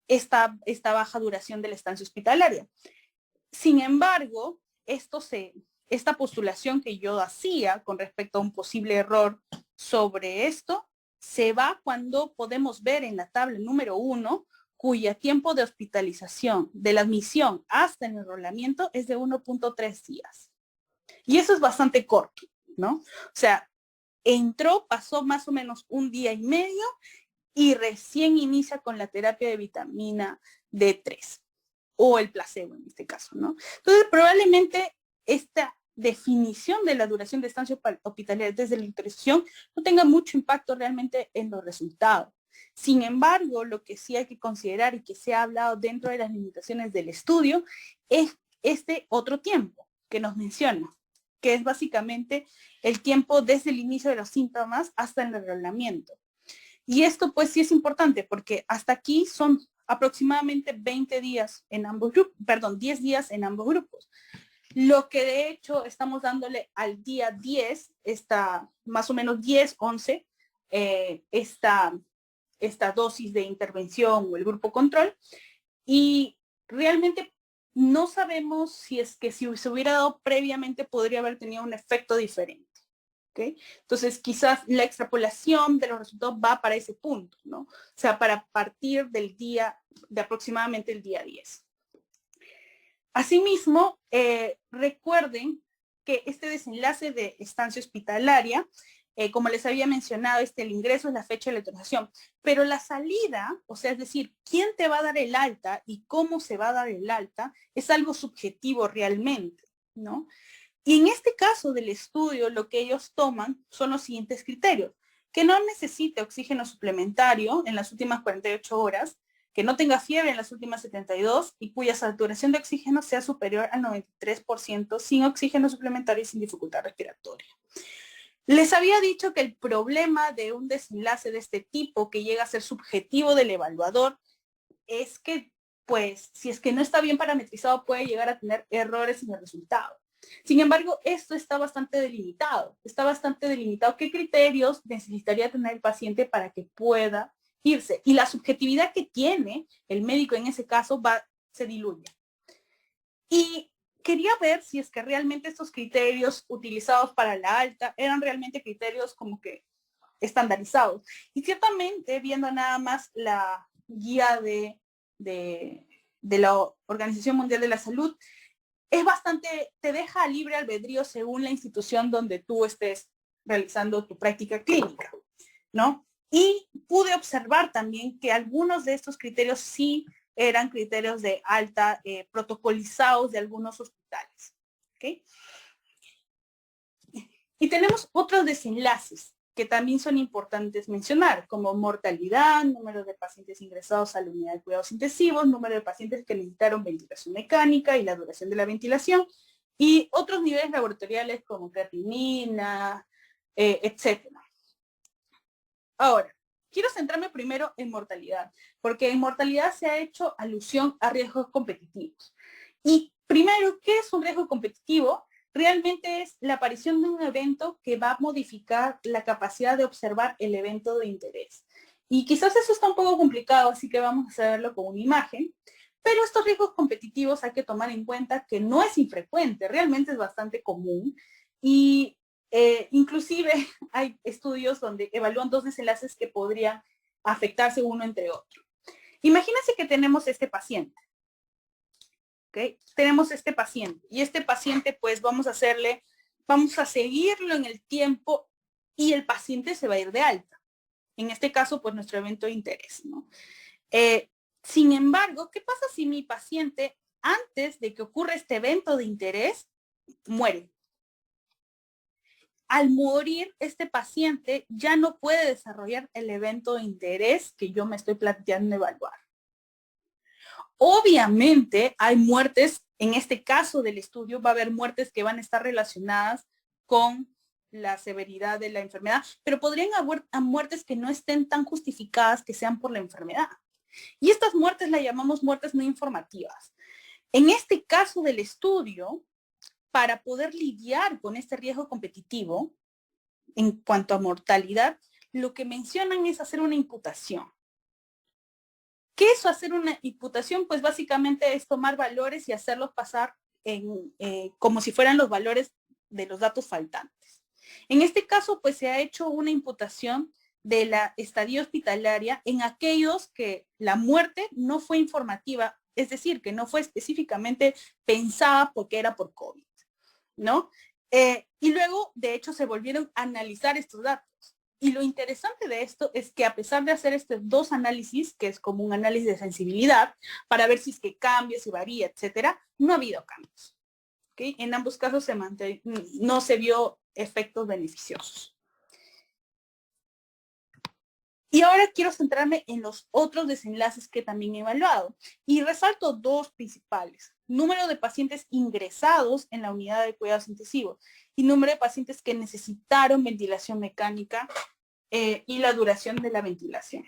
esta baja duración de la estancia hospitalaria. Sin embargo, esta postulación que yo hacía con respecto a un posible error sobre esto, se va cuando podemos ver en la tabla número 1, cuya tiempo de hospitalización de la admisión hasta el enrolamiento es de 1.3 días. Y eso es bastante corto, ¿no? O sea, pasó más o menos un día y medio y recién inicia con la terapia de vitamina D3 o el placebo en este caso, ¿no? Entonces, probablemente esta definición de la duración de estancia hospitalaria desde la intervención no tenga mucho impacto realmente en los resultados. Sin embargo, lo que sí hay que considerar y que se ha hablado dentro de las limitaciones del estudio es este otro tiempo que nos menciona, que es básicamente el tiempo desde el inicio de los síntomas hasta el enrolamiento. Y esto pues sí es importante porque hasta aquí son aproximadamente 20 días en ambos grupos, 10 días en ambos grupos. Lo que de hecho estamos dándole al día 10, más o menos 10, 11, esta dosis de intervención o el grupo control. Y realmente no sabemos si es que si se hubiera dado previamente podría haber tenido un efecto diferente. ¿Okay? Entonces, quizás la extrapolación de los resultados va para ese punto, ¿no? O sea, para partir del día, de aproximadamente el día 10. Asimismo, recuerden que este desenlace de estancia hospitalaria, como les había mencionado, el ingreso es la fecha de la autorización, pero la salida, o sea, es decir, quién te va a dar el alta y cómo se va a dar el alta, es algo subjetivo realmente, ¿no? Y en este caso del estudio, lo que ellos toman son los siguientes criterios: que no necesite oxígeno suplementario en las últimas 48 horas, que no tenga fiebre en las últimas 72 y cuya saturación de oxígeno sea superior al 93% sin oxígeno suplementario y sin dificultad respiratoria. Les había dicho que el problema de un desenlace de este tipo, que llega a ser subjetivo del evaluador, es que, pues, si es que no está bien parametrizado, puede llegar a tener errores en el resultado. Sin embargo, esto está bastante delimitado. ¿Qué criterios necesitaría tener el paciente para que pueda irse? Y la subjetividad que tiene el médico en ese caso se diluye. Y quería ver si es que realmente estos criterios utilizados para la alta eran realmente criterios como que estandarizados. Y ciertamente, viendo nada más la guía de la Organización Mundial de la Salud, te deja libre albedrío según la institución donde tú estés realizando tu práctica clínica, ¿no? Y pude observar también que algunos de estos criterios sí eran criterios de alta protocolizados de algunos hospitales, ¿ok? Y tenemos otros desenlaces que también son importantes mencionar, como mortalidad, número de pacientes ingresados a la unidad de cuidados intensivos, número de pacientes que necesitaron ventilación mecánica y la duración de la ventilación, y otros niveles laboratoriales como creatinina, etc. Ahora, quiero centrarme primero en mortalidad, porque en mortalidad se ha hecho alusión a riesgos competitivos. Y primero, ¿qué es un riesgo competitivo? Realmente es la aparición de un evento que va a modificar la capacidad de observar el evento de interés. Y quizás eso está un poco complicado, así que vamos a verlo con una imagen. Pero estos riesgos competitivos hay que tomar en cuenta que no es infrecuente, realmente es bastante común. Y Inclusive hay estudios donde evalúan dos desenlaces que podrían afectarse uno entre otro. Imagínense que tenemos este paciente. ¿Okay? Tenemos este paciente y este paciente pues vamos a seguirlo en el tiempo y el paciente se va a ir de alta. En este caso pues nuestro evento de interés, ¿no? Sin embargo, ¿qué pasa si mi paciente antes de que ocurra este evento de interés muere? Al morir, este paciente ya no puede desarrollar el evento de interés que yo me estoy planteando evaluar. Obviamente hay muertes, en este caso del estudio va a haber muertes que van a estar relacionadas con la severidad de la enfermedad, pero podrían haber muertes que no estén tan justificadas que sean por la enfermedad. Y estas muertes las llamamos muertes no informativas. En este caso del estudio, para poder lidiar con este riesgo competitivo, en cuanto a mortalidad, lo que mencionan es hacer una imputación. ¿Qué es hacer una imputación? Pues básicamente es tomar valores y hacerlos pasar como si fueran los valores de los datos faltantes. En este caso, pues se ha hecho una imputación de la estadía hospitalaria en aquellos que la muerte no fue informativa, es decir, que no fue específicamente pensada porque era por COVID, ¿no? Y luego, de hecho, se volvieron a analizar estos datos. Y lo interesante de esto es que a pesar de hacer estos dos análisis, que es como un análisis de sensibilidad, para ver si es que cambia, si varía, etcétera, no ha habido cambios. ¿Okay? En ambos casos no se vio efectos beneficiosos. Y ahora quiero centrarme en los otros desenlaces que también he evaluado. Y resalto dos principales. Número de pacientes ingresados en la unidad de cuidados intensivos y número de pacientes que necesitaron ventilación mecánica y la duración de la ventilación.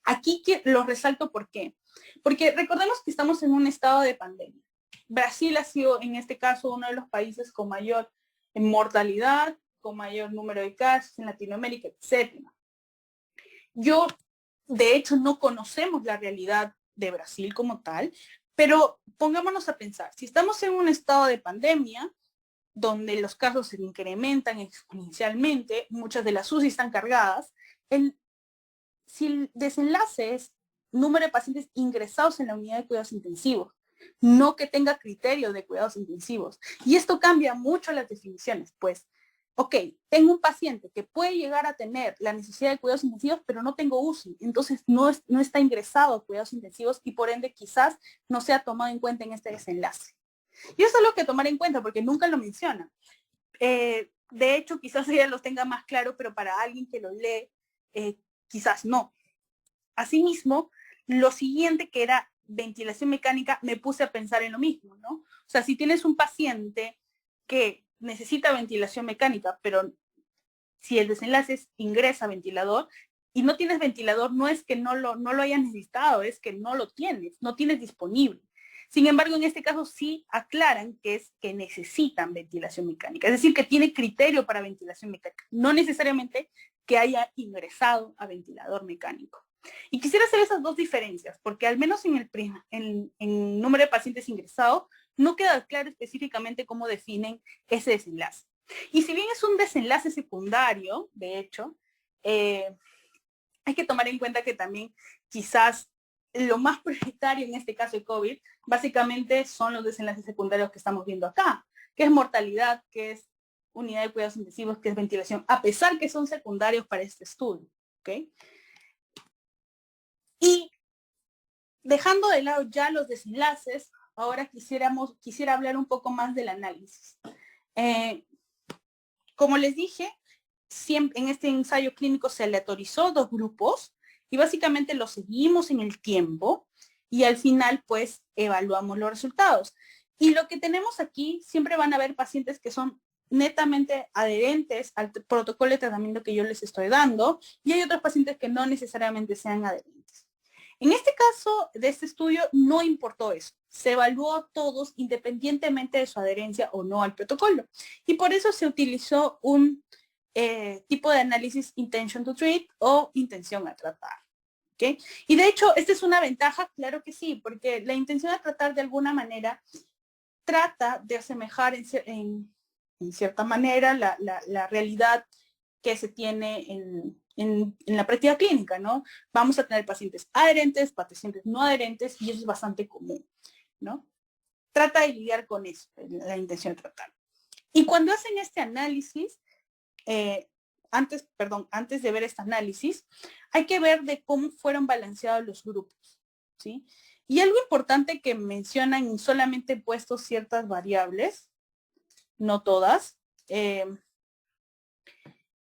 Aquí los resalto ¿por qué? Porque recordemos que estamos en un estado de pandemia. Brasil ha sido, en este caso, uno de los países con mayor mortalidad, con mayor número de casos en Latinoamérica, etcétera. De hecho, no conocemos la realidad de Brasil como tal, pero pongámonos a pensar, si estamos en un estado de pandemia, donde los casos se incrementan exponencialmente, muchas de las UCI están cargadas, si el desenlace es número de pacientes ingresados en la unidad de cuidados intensivos, no que tenga criterio de cuidados intensivos. Y esto cambia mucho las definiciones, pues, ok, tengo un paciente que puede llegar a tener la necesidad de cuidados intensivos, pero no tengo UCI, entonces no está ingresado a cuidados intensivos y por ende quizás no sea tomado en cuenta en este desenlace. Y eso es lo que tomar en cuenta porque nunca lo menciona. De hecho, quizás ella los tenga más claro, pero para alguien que lo lee, quizás no. Asimismo, lo siguiente que era ventilación mecánica, me puse a pensar en lo mismo, ¿no? O sea, si tienes un paciente que necesita ventilación mecánica, pero si el desenlace es ingresa ventilador y no tienes ventilador, no es que no lo hayas necesitado, es que no lo tienes, no tienes disponible. Sin embargo, en este caso sí aclaran que es que necesitan ventilación mecánica, es decir, que tiene criterio para ventilación mecánica, no necesariamente que haya ingresado a ventilador mecánico. Y quisiera hacer esas dos diferencias, porque al menos en número de pacientes ingresados, no queda claro específicamente cómo definen ese desenlace. Y si bien es un desenlace secundario, de hecho, hay que tomar en cuenta que también quizás lo más prioritario en este caso de COVID, básicamente son los desenlaces secundarios que estamos viendo acá, que es mortalidad, que es unidad de cuidados intensivos, que es ventilación, a pesar que son secundarios para este estudio. ¿Okay? Y dejando de lado ya los desenlaces, ahora quisiera hablar un poco más del análisis. Como les dije, en este ensayo clínico se aleatorizó dos grupos y básicamente los seguimos en el tiempo y al final pues evaluamos los resultados. Y lo que tenemos aquí, siempre van a haber pacientes que son netamente adherentes al protocolo de tratamiento que yo les estoy dando y hay otros pacientes que no necesariamente sean adherentes. En este caso de este estudio no importó eso. Se evaluó a todos independientemente de su adherencia o no al protocolo. Y por eso se utilizó un tipo de análisis intention to treat o intención a tratar. ¿Okay? Y de hecho, esta es una ventaja, claro que sí, porque la intención a tratar de alguna manera trata de asemejar en en cierta manera, la realidad que se tiene en la práctica clínica, ¿no? Vamos a tener pacientes adherentes, pacientes no adherentes, y eso es bastante común, ¿no? Trata de lidiar con eso, la intención de tratar. Y cuando hacen este análisis, antes de ver este análisis, hay que ver de cómo fueron balanceados los grupos, ¿sí? Y algo importante que mencionan, solamente he puesto ciertas variables, no todas,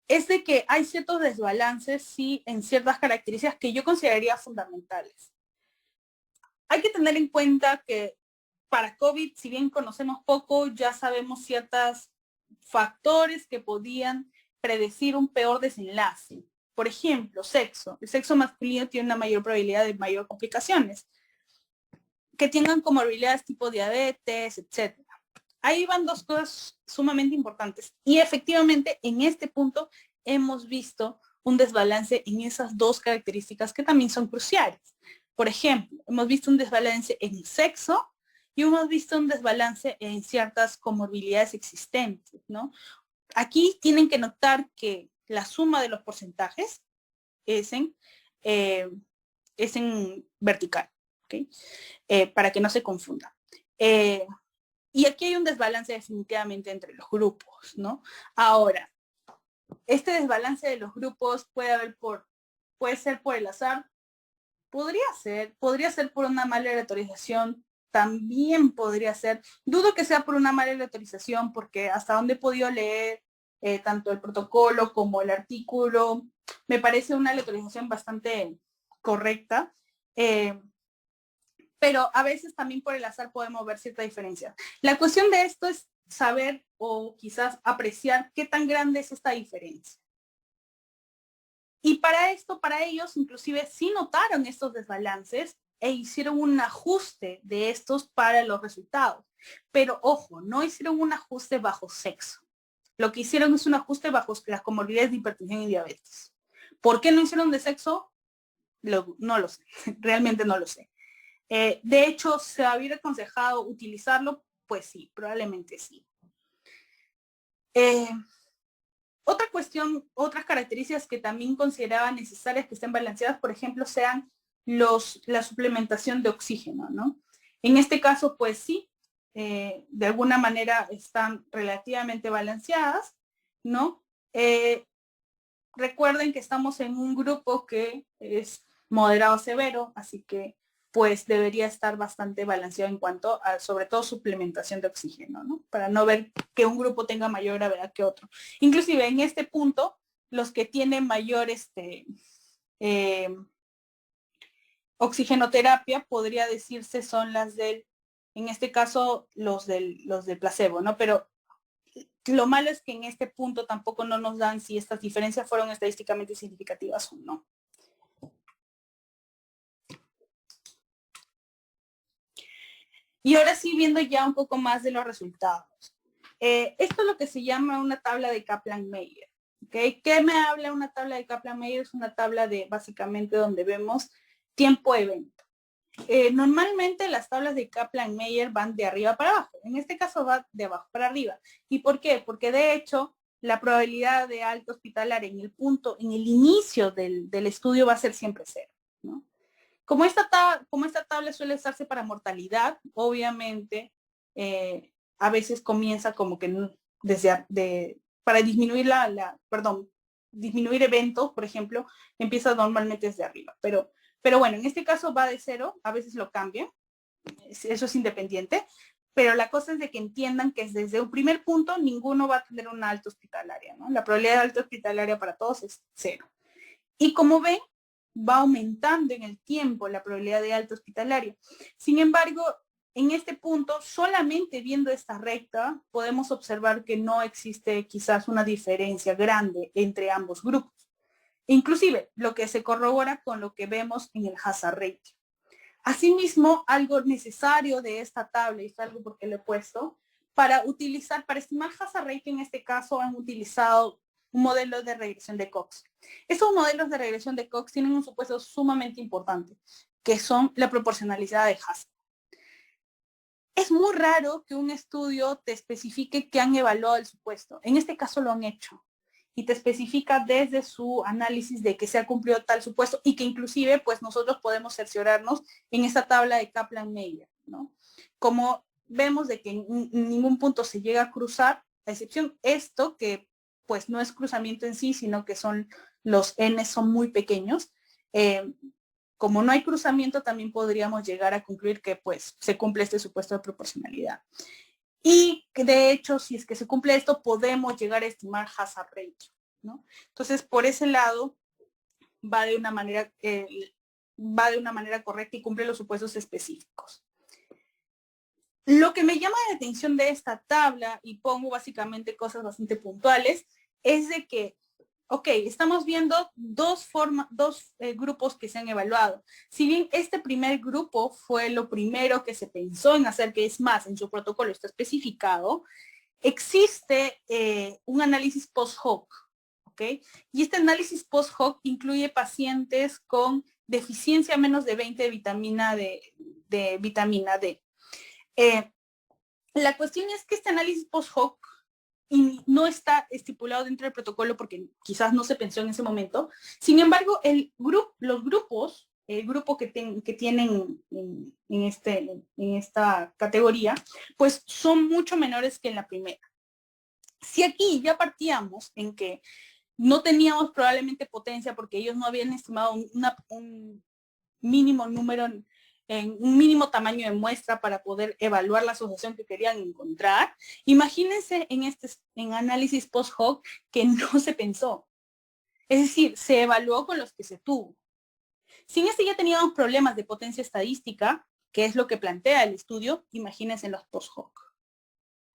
es de que hay ciertos desbalances, sí, en ciertas características que yo consideraría fundamentales. Hay que tener en cuenta que para COVID, si bien conocemos poco, ya sabemos ciertos factores que podían predecir un peor desenlace. Por ejemplo, sexo. El sexo masculino tiene una mayor probabilidad de mayor complicaciones. Que tengan comorbilidades tipo diabetes, etc. Ahí van dos cosas sumamente importantes. Y efectivamente, en este punto hemos visto un desbalance en esas dos características que también son cruciales. Por ejemplo, hemos visto un desbalance en sexo y hemos visto un desbalance en ciertas comorbilidades existentes, ¿no? Aquí tienen que notar que la suma de los porcentajes es en vertical, ¿ok? Para que no se confunda. Y aquí hay un desbalance definitivamente entre los grupos, ¿no? Ahora, este desbalance de los grupos puede ser por el azar, podría ser por una mala aleatorización, también podría ser. Dudo que sea por una mala aleatorización, porque hasta donde he podido leer tanto el protocolo como el artículo, me parece una aleatorización bastante correcta. Pero a veces también por el azar podemos ver cierta diferencia. La cuestión de esto es saber o quizás apreciar qué tan grande es esta diferencia. Y para esto, para ellos, inclusive sí notaron estos desbalances e hicieron un ajuste de estos para los resultados. Pero ojo, no hicieron un ajuste bajo sexo. Lo que hicieron es un ajuste bajo las comorbilidades de hipertensión y diabetes. ¿Por qué no hicieron de sexo? No lo sé, realmente no lo sé. De hecho, ¿se habría aconsejado utilizarlo? Pues sí, probablemente sí. Otra cuestión, otras características que también consideraban necesarias que estén balanceadas, por ejemplo, sean la suplementación de oxígeno, ¿no? En este caso, pues sí, de alguna manera están relativamente balanceadas, ¿no? Recuerden que estamos en un grupo que es moderado severo, así que pues debería estar bastante balanceado en cuanto a, sobre todo, suplementación de oxígeno, ¿no? Para no ver que un grupo tenga mayor gravedad que otro. Inclusive en este punto, los que tienen mayor oxigenoterapia, podría decirse, son las del, en este caso, los del placebo, ¿no? Pero lo malo es que en este punto tampoco no nos dan si estas diferencias fueron estadísticamente significativas o no. Y ahora sí, viendo ya un poco más de los resultados. Esto es lo que se llama una tabla de Kaplan-Meier. ¿Okay? ¿Qué me habla una tabla de Kaplan-Meier? Es una tabla de básicamente donde vemos tiempo-evento. Normalmente las tablas de Kaplan-Meier van de arriba para abajo. En este caso va de abajo para arriba. ¿Y por qué? Porque de hecho la probabilidad de alta hospitalaria en el inicio del estudio va a ser siempre cero, ¿no? Como esta tabla suele usarse para mortalidad, obviamente a veces comienza como que para disminuir disminuir eventos, por ejemplo, empieza normalmente desde arriba. Pero bueno, en este caso va de cero, a veces lo cambian, eso es independiente, pero la cosa es de que entiendan que desde un primer punto ninguno va a tener una alta hospitalaria, ¿no? La probabilidad de alta hospitalaria para todos es cero. Y como ven, va aumentando en el tiempo la probabilidad de alta hospitalaria. Sin embargo, en este punto, solamente viendo esta recta, podemos observar que no existe quizás una diferencia grande entre ambos grupos. Inclusive, lo que se corrobora con lo que vemos en el hazard ratio. Asimismo, algo necesario de esta tabla, y es algo porque lo he puesto, para estimar hazard ratio en este caso han utilizado un modelo de regresión de Cox. Estos modelos de regresión de Cox tienen un supuesto sumamente importante, que son la proporcionalidad de hazard. es muy raro que un estudio te especifique que han evaluado el supuesto. En este caso lo han hecho y te especifica desde su análisis de que se ha cumplido tal supuesto y que inclusive pues nosotros podemos cerciorarnos en esta tabla de Kaplan-Meier, ¿no? Como vemos de que en ningún punto se llega a cruzar, a excepción esto que pues no es cruzamiento en sí, sino que son los n son muy pequeños. Como no hay cruzamiento, también podríamos llegar a concluir que pues se cumple este supuesto de proporcionalidad. Y de hecho, si es que se cumple esto, podemos llegar a estimar hazard ratio, ¿no? Entonces, por ese lado, va de una manera correcta y cumple los supuestos específicos. Lo que me llama la atención de esta tabla, y pongo básicamente cosas bastante puntuales, es de que, ok, estamos viendo dos grupos que se han evaluado. Si bien este primer grupo fue lo primero que se pensó en hacer, que es más, en su protocolo está especificado, existe un análisis post-hoc, ¿ok? Y este análisis post-hoc incluye pacientes con deficiencia menos de 20 de vitamina D. La cuestión es que este análisis post-hoc no está estipulado dentro del protocolo porque quizás no se pensó en ese momento. Sin embargo, el grupo que tienen en esta categoría, pues son mucho menores que en la primera. Si aquí ya partíamos en que no teníamos probablemente potencia porque ellos no habían estimado un mínimo número, en un mínimo tamaño de muestra para poder evaluar la asociación que querían encontrar. Imagínense en análisis post-hoc que no se pensó. Es decir, se evaluó con los que se tuvo. Si en este ya teníamos problemas de potencia estadística, que es lo que plantea el estudio, imagínense en los post-hoc.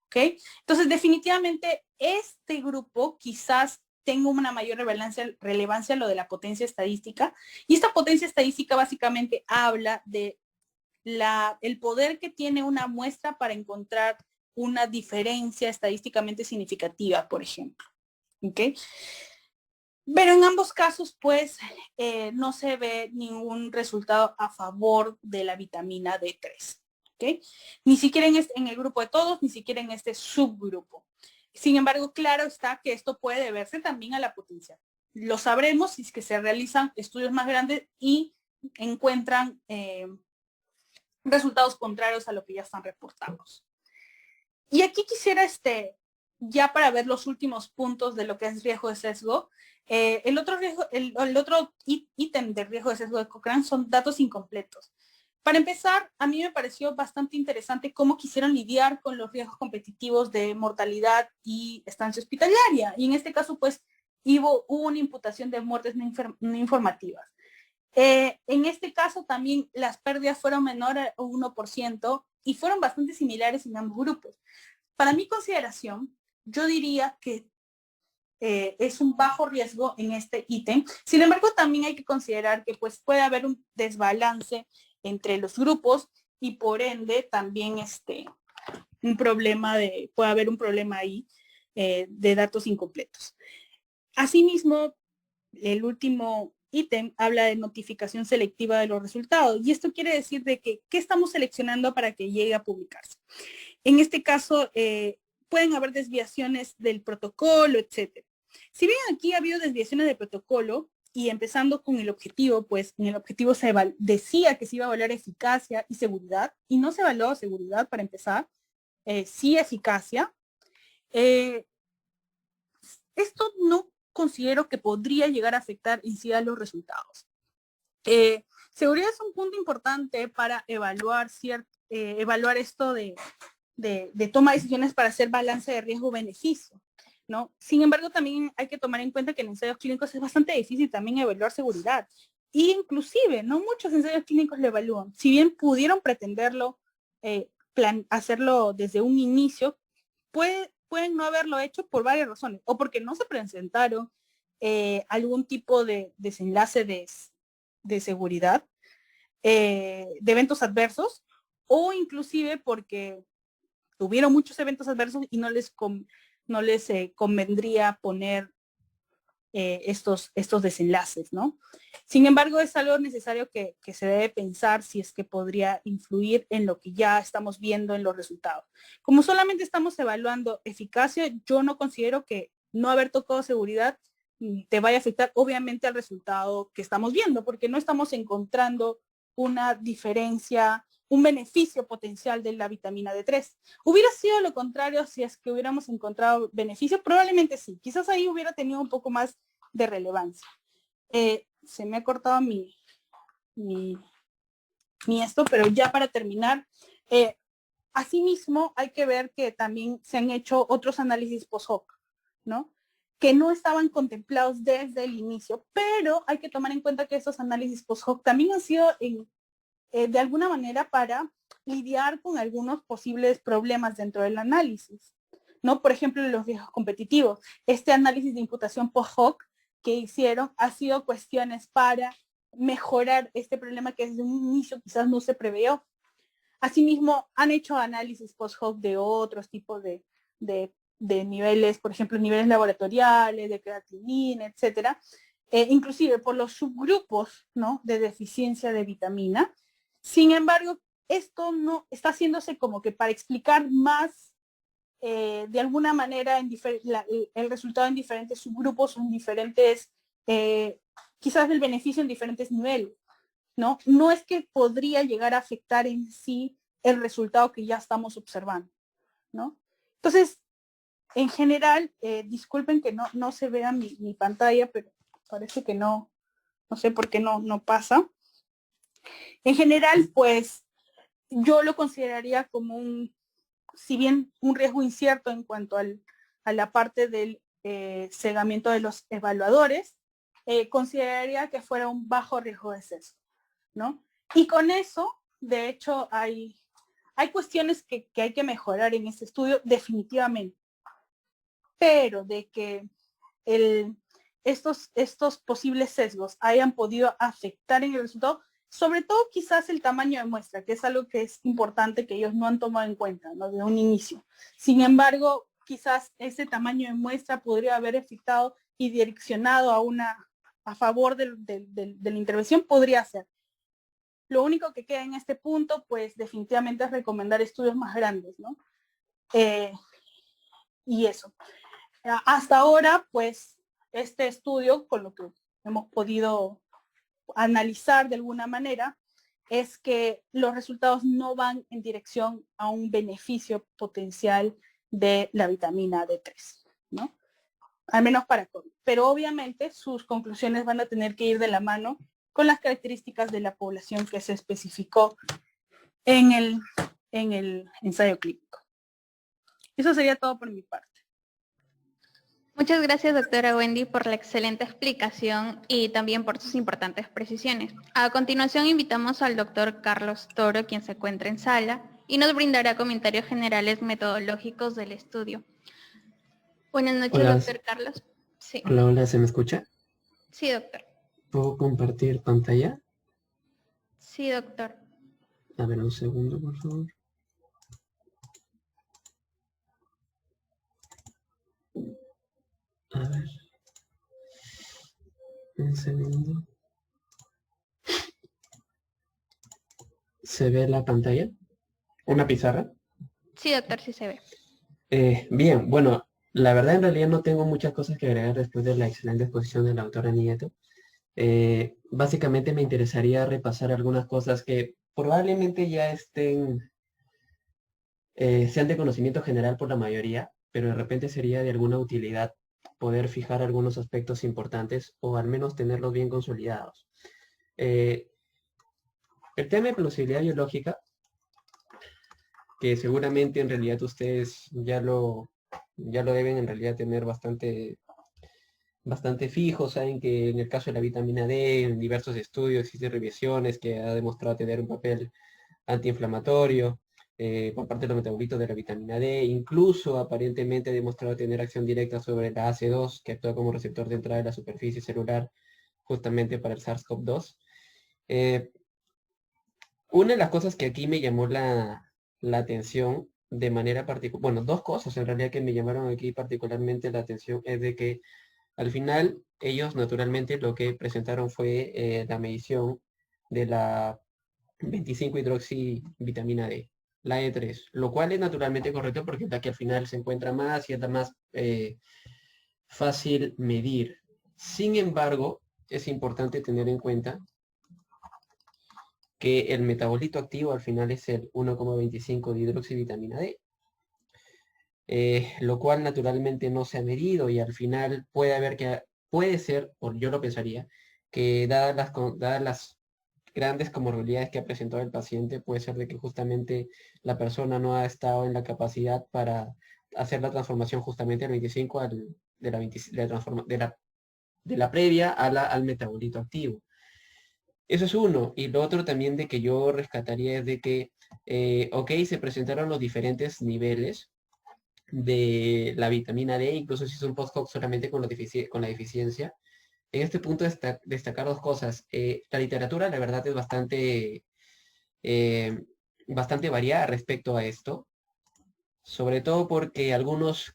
¿Ok? Entonces, definitivamente, este grupo quizás tengo una mayor relevancia a lo de la potencia estadística. Y esta potencia estadística básicamente habla de el poder que tiene una muestra para encontrar una diferencia estadísticamente significativa, por ejemplo. ¿Ok? Pero en ambos casos, pues, no se ve ningún resultado a favor de la vitamina D3. ¿Ok? Ni siquiera en el grupo de todos, ni siquiera en este subgrupo. Sin embargo, claro está que esto puede deberse también a la potencia. Lo sabremos si es que se realizan estudios más grandes y encuentran resultados contrarios a lo que ya están reportados. Y aquí quisiera, ya para ver los últimos puntos de lo que es riesgo de sesgo, el otro ítem de riesgo de sesgo de Cochrane son datos incompletos. Para empezar, a mí me pareció bastante interesante cómo quisieron lidiar con los riesgos competitivos de mortalidad y estancia hospitalaria. Y en este caso, pues, hubo una imputación de muertes no informativas. En este caso también las pérdidas fueron menores a 1% y fueron bastante similares en ambos grupos. Para mi consideración, yo diría que es un bajo riesgo en este ítem. Sin embargo, también hay que considerar que pues, puede haber un desbalance entre los grupos y por ende también puede haber un problema ahí de datos incompletos. Asimismo, el último ítem habla de notificación selectiva de los resultados. Y esto quiere decir de que, ¿qué estamos seleccionando para que llegue a publicarse? En este caso, pueden haber desviaciones del protocolo, etc. Si bien aquí ha habido desviaciones del protocolo, y empezando con el objetivo, pues en el objetivo se decía que se iba a evaluar eficacia y seguridad, y no se evaluó seguridad para empezar, sí eficacia. Esto no considero que podría llegar a afectar en sí a los resultados. Seguridad es un punto importante para evaluar esto de toma de decisiones para hacer balance de riesgo-beneficio, ¿no? Sin embargo, también hay que tomar en cuenta que en ensayos clínicos es bastante difícil también evaluar seguridad. Y inclusive, no muchos ensayos clínicos lo evalúan. Si bien pudieron pretenderlo, hacerlo desde un inicio, pueden no haberlo hecho por varias razones, o porque no se presentaron algún tipo de desenlace de seguridad, de eventos adversos, o inclusive porque tuvieron muchos eventos adversos y no les convendría poner estos desenlaces, ¿no? Sin embargo, es algo necesario que se debe pensar si es que podría influir en lo que ya estamos viendo en los resultados. Como solamente estamos evaluando eficacia, yo no considero que no haber tocado seguridad te vaya a afectar obviamente al resultado que estamos viendo, porque no estamos encontrando una diferencia, un beneficio potencial de la vitamina D3. ¿Hubiera sido lo contrario si es que hubiéramos encontrado beneficio? Probablemente sí. Quizás ahí hubiera tenido un poco más de relevancia. Se me ha cortado mi esto, pero ya para terminar, asimismo hay que ver que también se han hecho otros análisis post-hoc, ¿no? Que no estaban contemplados desde el inicio, pero hay que tomar en cuenta que esos análisis post-hoc también han sido de alguna manera para lidiar con algunos posibles problemas dentro del análisis, ¿no? Por ejemplo, los riesgos competitivos. Este análisis de imputación post-hoc que hicieron ha sido cuestiones para mejorar este problema que desde un inicio quizás no se previó. Asimismo, han hecho análisis post-hoc de otros tipos de niveles, por ejemplo, niveles laboratoriales, de creatinina, etcétera, inclusive por los subgrupos, ¿no?, de deficiencia de vitamina. Sin embargo, esto no está haciéndose como que para explicar más de alguna manera el resultado en diferentes subgrupos o en diferentes, quizás el beneficio en diferentes niveles, ¿no? No es que podría llegar a afectar en sí el resultado que ya estamos observando, ¿no? Entonces, en general, disculpen que no se vea mi pantalla, pero parece que no sé por qué no pasa. En general, pues, yo lo consideraría como si bien un riesgo incierto en cuanto a la parte del cegamiento de los evaluadores, consideraría que fuera un bajo riesgo de sesgo, ¿no? Y con eso, de hecho, hay cuestiones que hay que mejorar en este estudio definitivamente, pero de que estos posibles sesgos hayan podido afectar en el resultado, sobre todo quizás el tamaño de muestra, que es algo que es importante que ellos no han tomado en cuenta, ¿no?, de un inicio. Sin embargo, quizás ese tamaño de muestra podría haber afectado y direccionado a favor de la intervención, podría ser. Lo único que queda en este punto, pues definitivamente es recomendar estudios más grandes, ¿no? Y eso. Hasta ahora, pues, este estudio, con lo que hemos podido analizar de alguna manera, es que los resultados no van en dirección a un beneficio potencial de la vitamina D3, ¿no? Al menos para COVID. Pero obviamente sus conclusiones van a tener que ir de la mano con las características de la población que se especificó en el ensayo clínico. Eso sería todo por mi parte. Muchas gracias, doctora Wendy, por la excelente explicación y también por sus importantes precisiones. A continuación, invitamos al doctor Carlos Toro, quien se encuentra en sala, y nos brindará comentarios generales metodológicos del estudio. Buenas noches, Hola. doctor Carlos. Sí. Hola, ¿se me escucha? Sí, doctor. ¿Puedo compartir pantalla? Sí, doctor. A ver, un segundo, por favor. A ver. Un segundo. ¿Se ve la pantalla? ¿Una pizarra? Sí, doctor, sí se ve. Bien, bueno, la verdad en realidad no tengo muchas cosas que agregar después de la excelente exposición de la autora Nieto. Básicamente me interesaría repasar algunas cosas que probablemente ya sean de conocimiento general por la mayoría, pero de repente sería de alguna utilidad poder fijar algunos aspectos importantes o al menos tenerlos bien consolidados. El tema de plausibilidad biológica, que seguramente en realidad ustedes ya lo deben en realidad tener bastante fijo. Saben que en el caso de la vitamina D, en diversos estudios existen revisiones que ha demostrado tener un papel antiinflamatorio por parte de los metabolitos de la vitamina D. Incluso aparentemente ha demostrado tener acción directa sobre la AC2, que actúa como receptor de entrada de la superficie celular justamente para el SARS-CoV-2. Una de las cosas que aquí me llamó la atención de manera particular, bueno, dos cosas en realidad que me llamaron aquí particularmente la atención, es de que Al final, ellos naturalmente lo que presentaron fue la medición de la 25-hidroxivitamina D, la E3, lo cual es naturalmente correcto porque es la que al final se encuentra más y es la más fácil medir. Sin embargo, es importante tener en cuenta que el metabolito activo al final es el 1,25 de hidroxivitamina D, lo cual naturalmente no se ha medido y al final puede ser, o yo lo pensaría, que dadas las grandes comorbilidades que ha presentado el paciente, puede ser de que justamente la persona no ha estado en la capacidad para hacer la transformación justamente del 25 de la, 20 de la previa al metabolito activo. Eso es uno. Y lo otro también de que yo rescataría es de que, ok, se presentaron los diferentes niveles de la vitamina D, incluso si es un post-hoc solamente con la deficiencia. En este punto destacar dos cosas. La literatura, la verdad, es eh, bastante variada respecto a esto, sobre todo porque algunos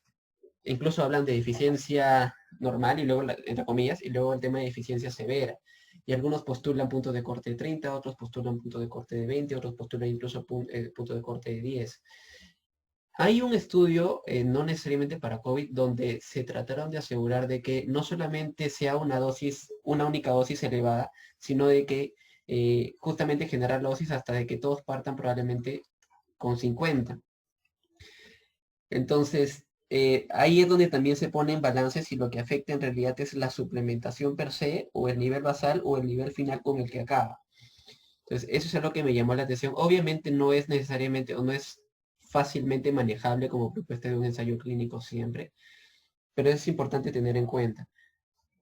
incluso hablan de deficiencia normal y luego, entre comillas, y luego el tema de deficiencia severa. Y algunos postulan puntos de corte de 30, otros postulan puntos de corte de 20, otros postulan incluso puntos de corte de 10. Hay un estudio, no necesariamente para COVID, donde se trataron de asegurar de que no solamente sea una única dosis elevada, sino de que justamente generar la dosis hasta de que todos partan probablemente con 50. Entonces, ahí es donde también se pone en balance si lo que afecta en realidad es la suplementación per se, o el nivel basal, o el nivel final con el que acaba. Entonces, eso es lo que me llamó la atención. Obviamente no es necesariamente, o no es fácilmente manejable como propuesta de un ensayo clínico siempre, pero es importante tener en cuenta.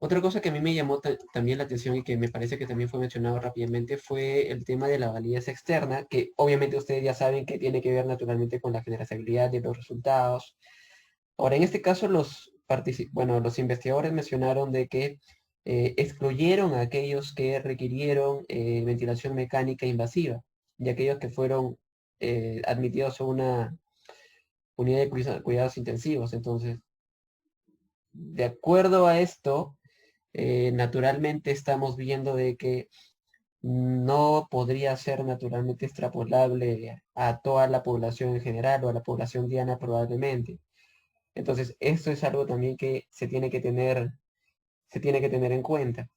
Otra cosa que a mí me llamó también la atención y que me parece que también fue mencionado rápidamente fue el tema de la validez externa, que obviamente ustedes ya saben que tiene que ver naturalmente con la generalizabilidad de los resultados. Ahora, en este caso, los investigadores mencionaron de que excluyeron a aquellos que requirieron ventilación mecánica invasiva y aquellos que fueron admitidos a una unidad de cuidados intensivos. Entonces, de acuerdo a esto, naturalmente estamos viendo de que no podría ser naturalmente extrapolable a toda la población en general o a la población diana probablemente. Entonces, esto es algo también que se tiene que tener en cuenta.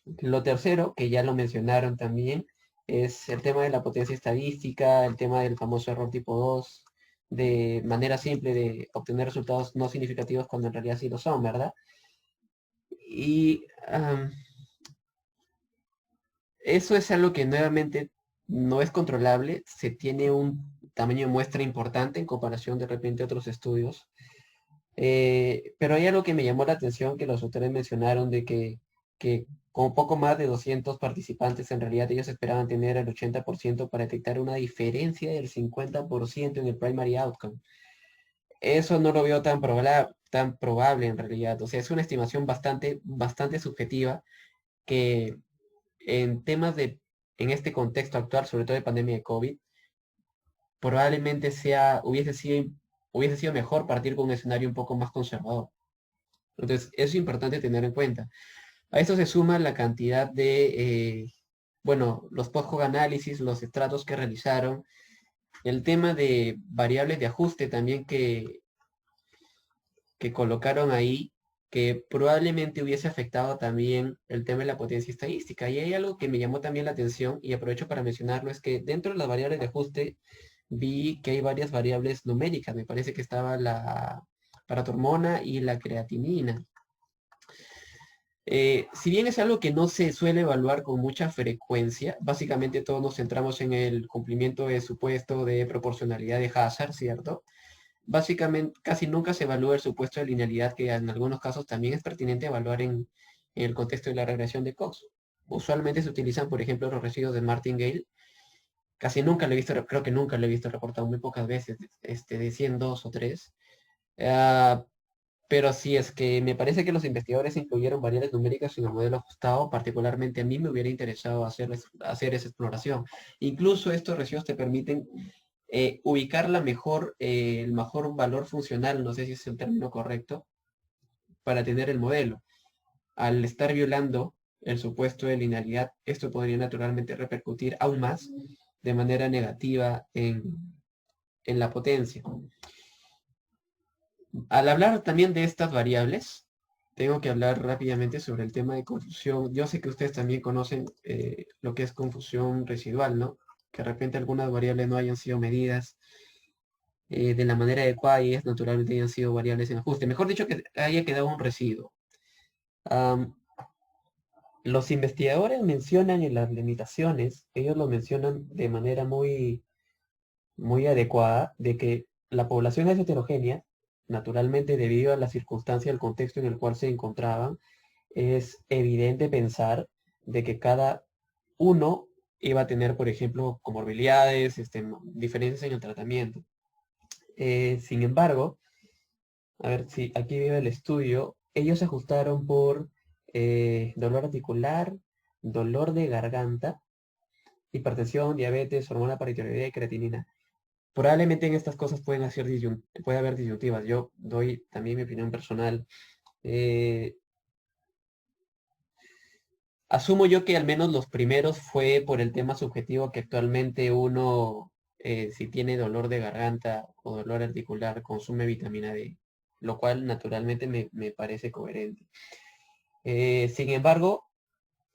Lo tercero, que ya lo mencionaron también, es el tema de la potencia estadística, el tema del famoso error tipo 2, de manera simple de obtener resultados no significativos cuando en realidad sí lo son, ¿verdad? Y eso es algo que nuevamente no es controlable, se tiene un tamaño de muestra importante en comparación de repente a otros estudios. Pero hay algo que me llamó la atención que los autores mencionaron de que con poco más de 200 participantes, en realidad ellos esperaban tener el 80% para detectar una diferencia del 50% en el primary outcome. Eso no lo veo tan probable en realidad. O sea, es una estimación bastante subjetiva que en en este contexto actual, sobre todo de pandemia de COVID, probablemente hubiese sido mejor partir con un escenario un poco más conservador. Entonces, eso es importante tener en cuenta. A esto se suma la cantidad de, los post-hoc análisis, los estratos que realizaron, el tema de variables de ajuste también que colocaron ahí, que probablemente hubiese afectado también el tema de la potencia estadística. Y hay algo que me llamó también la atención y aprovecho para mencionarlo, es que dentro de las variables de ajuste vi que hay varias variables numéricas. Me parece que estaba la paratormona y la creatinina. Si bien es algo que no se suele evaluar con mucha frecuencia, básicamente todos nos centramos en el cumplimiento de supuesto de proporcionalidad de Hazard, ¿cierto? Básicamente casi nunca se evalúa el supuesto de linealidad, que en algunos casos también es pertinente evaluar en el contexto de la regresión de Cox. Usualmente se utilizan, por ejemplo, los residuos de Martingale. Casi nunca lo he visto, creo que nunca lo he visto reportado, muy pocas veces, de 102 o 3. Pero sí, es que me parece que los investigadores incluyeron variables numéricas en el modelo ajustado. Particularmente a mí me hubiera interesado hacer esa exploración. Incluso estos residuos te permiten ubicar el mejor valor funcional, no sé si es el término correcto, para tener el modelo. Al estar violando el supuesto de linealidad, esto podría naturalmente repercutir aún más de manera negativa en la potencia. Al hablar también de estas variables, tengo que hablar rápidamente sobre el tema de confusión. Yo sé que ustedes también conocen lo que es confusión residual, ¿no? Que de repente algunas variables no hayan sido medidas de la manera adecuada y es naturalmente hayan sido variables en ajuste. Mejor dicho, que haya quedado un residuo. Los investigadores mencionan en las limitaciones, ellos lo mencionan de manera muy, muy adecuada, de que la población es heterogénea, naturalmente debido a la circunstancia, el contexto en el cual se encontraban, es evidente pensar de que cada uno iba a tener, por ejemplo, comorbilidades, diferencias en el tratamiento. Sin embargo, a ver si aquí vive el estudio, ellos se ajustaron por dolor articular, dolor de garganta, hipertensión, diabetes, hormona paratiroidea y creatinina. Probablemente en estas cosas puede haber disyuntivas. Yo doy también mi opinión personal. Asumo yo que al menos los primeros fue por el tema subjetivo que actualmente uno, si tiene dolor de garganta o dolor articular, consume vitamina D, lo cual naturalmente me parece coherente. Sin embargo,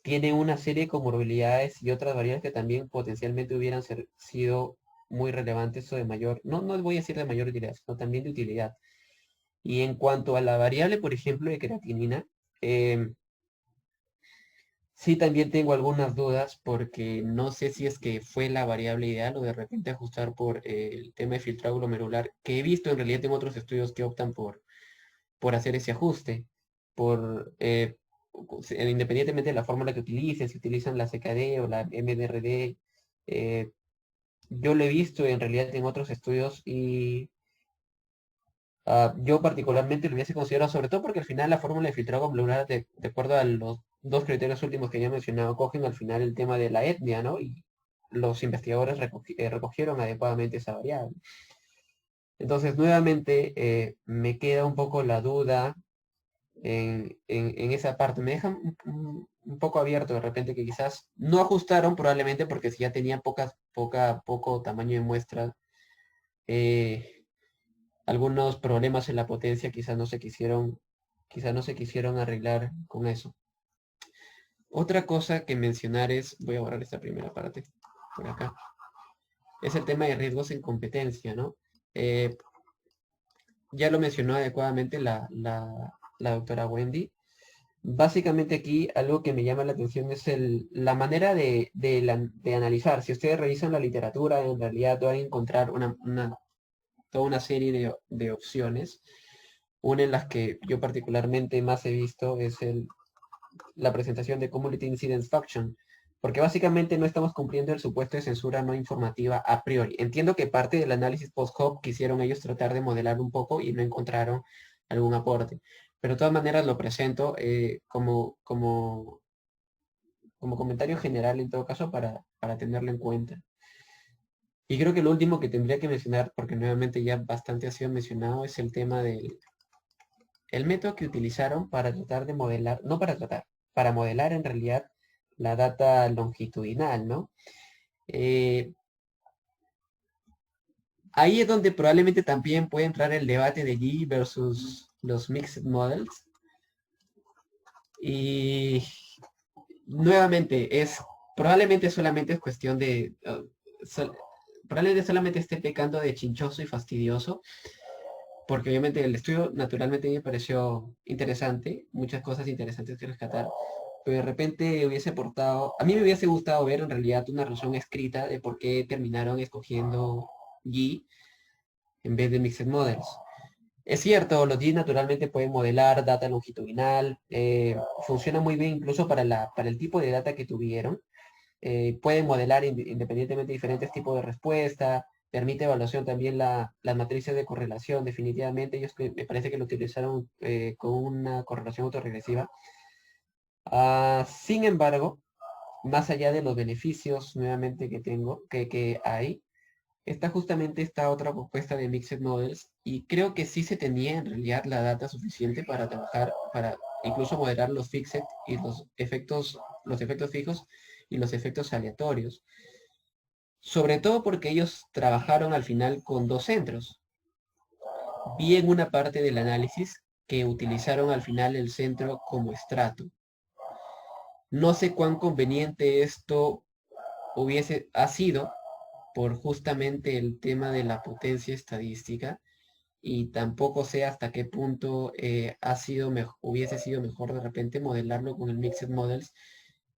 tiene una serie de comorbilidades y otras variables que también potencialmente hubieran sido muy relevantes o de mayor, no voy a decir de mayor utilidad, sino también de utilidad. Y en cuanto a la variable, por ejemplo, de creatinina, sí también tengo algunas dudas porque no sé si es que fue la variable ideal o de repente ajustar por el tema de filtrado glomerular, que he visto en realidad en otros estudios que optan por hacer ese ajuste, por independientemente de la fórmula que utilicen, si utilizan la CKD o la MDRD, yo lo he visto en realidad en otros estudios y yo particularmente lo hubiese considerado, sobre todo porque al final la fórmula de filtrado glomerular, de acuerdo a los dos criterios últimos que ya he mencionado, cogen al final el tema de la etnia, ¿no? Y los investigadores recogieron adecuadamente esa variable. Entonces, nuevamente, me queda un poco la duda en esa parte. Me dejan un poco abierto de repente que quizás no ajustaron probablemente porque si ya tenían poco tamaño de muestra, algunos problemas en la potencia quizás no se quisieron arreglar con eso. Otra cosa que mencionar es, voy a borrar esta primera parte por acá, es el tema de riesgos en competencia, ¿no? Ya lo mencionó adecuadamente la doctora Wendy. Básicamente aquí algo que me llama la atención es la manera de analizar. Si ustedes revisan la literatura, en realidad van a encontrar toda una serie de opciones. Una en las que yo particularmente más he visto es la presentación de Cumulative Incidence Function, porque básicamente no estamos cumpliendo el supuesto de censura no informativa a priori. Entiendo que parte del análisis post-hoc quisieron ellos tratar de modelar un poco y no encontraron algún aporte. Pero de todas maneras lo presento como comentario general en todo caso para tenerlo en cuenta. Y creo que lo último que tendría que mencionar, porque nuevamente ya bastante ha sido mencionado, es el tema del método que utilizaron para tratar de modelar, no para tratar, para modelar en realidad la data longitudinal, ¿no? Ahí es donde probablemente también puede entrar el debate de G versus los mixed models. Y nuevamente, probablemente solamente es cuestión de... probablemente solamente esté pecando de chinchoso y fastidioso, porque obviamente el estudio naturalmente me pareció interesante, muchas cosas interesantes que rescatar, pero de repente a mí me hubiese gustado ver en realidad una razón escrita de por qué terminaron escogiendo G en vez de Mixed Models. Es cierto, los G naturalmente pueden modelar data longitudinal, funciona muy bien incluso para el tipo de data que tuvieron, pueden modelar independientemente diferentes tipos de respuesta, permite evaluación también las matrices de correlación, definitivamente ellos me parece que lo utilizaron con una correlación autorregresiva. Sin embargo, más allá de los beneficios nuevamente que hay, está justamente esta otra propuesta de Mixed Models y creo que sí se tenía en realidad la data suficiente para trabajar, para incluso modelar los fixed y los efectos fijos y los efectos aleatorios. Sobre todo porque ellos trabajaron al final con dos centros. Vi en una parte del análisis que utilizaron al final el centro como estrato. No sé cuán conveniente esto ha sido por justamente el tema de la potencia estadística y tampoco sé hasta qué punto hubiese sido mejor de repente modelarlo con el Mixed Models,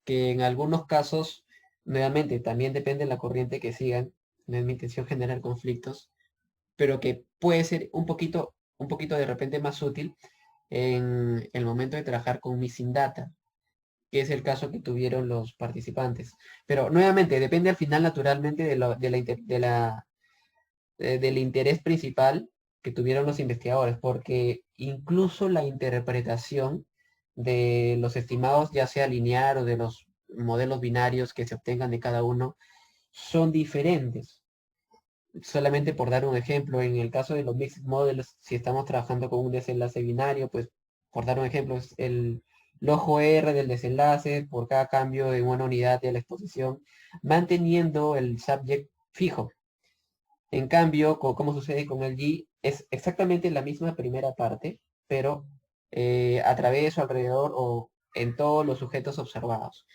que en algunos casos, nuevamente, también depende de la corriente que sigan, no es mi intención generar conflictos, pero que puede ser un poquito de repente más útil en el momento de trabajar con Missing Data, que es el caso que tuvieron los participantes. Pero nuevamente, depende al final naturalmente del interés principal que tuvieron los investigadores, porque incluso la interpretación de los estimados, ya sea lineal o de los modelos binarios que se obtengan de cada uno, son diferentes. Solamente por dar un ejemplo, en el caso de los mixed models, si estamos trabajando con un desenlace binario, pues por dar un ejemplo, es el ojo R del desenlace por cada cambio en una unidad de la exposición, manteniendo el subject fijo. En cambio, como sucede con el G, es exactamente la misma primera parte, pero a través o alrededor o en todos los sujetos observados.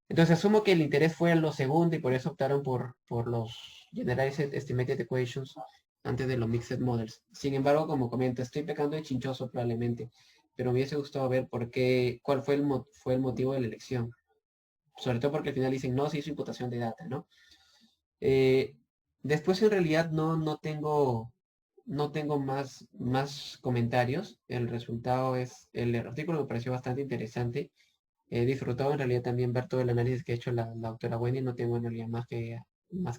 Entonces asumo que el interés fue en lo segundo y por eso optaron por los Generalized Estimated Equations antes de los Mixed Models. Sin embargo, como comento, estoy pecando de chinchoso probablemente, pero me hubiese gustado ver cuál fue el motivo de la elección. Sobre todo porque al final dicen, no, se hizo imputación de data, ¿no? Después en realidad no tengo más comentarios. El resultado el artículo me pareció bastante interesante. He disfrutado en realidad también ver todo el análisis que ha hecho la doctora Wendy. No tengo en realidad más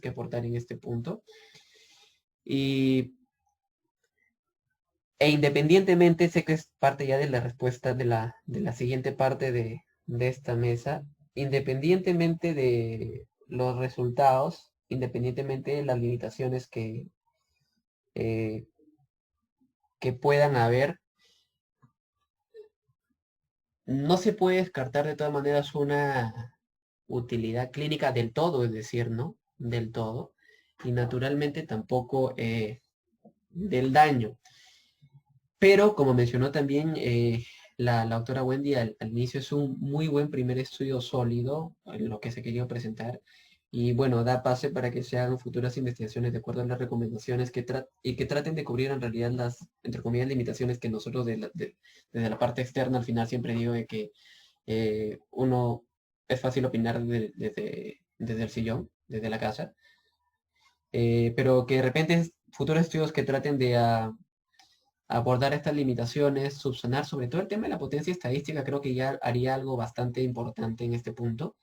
que aportar en este punto. Independientemente, sé que es parte ya de la respuesta de la siguiente parte de esta mesa, independientemente de los resultados, independientemente de las limitaciones eh, que puedan haber, no se puede descartar de todas maneras una utilidad clínica del todo, es decir, ¿no? Del todo. Y naturalmente tampoco del daño. Pero como mencionó también la doctora Wendy al inicio, es un muy buen primer estudio sólido en lo que se quería presentar. Y bueno, da pase para que se hagan futuras investigaciones de acuerdo a las recomendaciones y que traten de cubrir en realidad las, entre comillas, limitaciones que nosotros desde la parte externa al final siempre digo de que uno es fácil opinar desde el sillón, desde la casa, pero que de repente futuros estudios que traten de abordar estas limitaciones, subsanar sobre todo el tema de la potencia estadística, creo que ya haría algo bastante importante en este punto.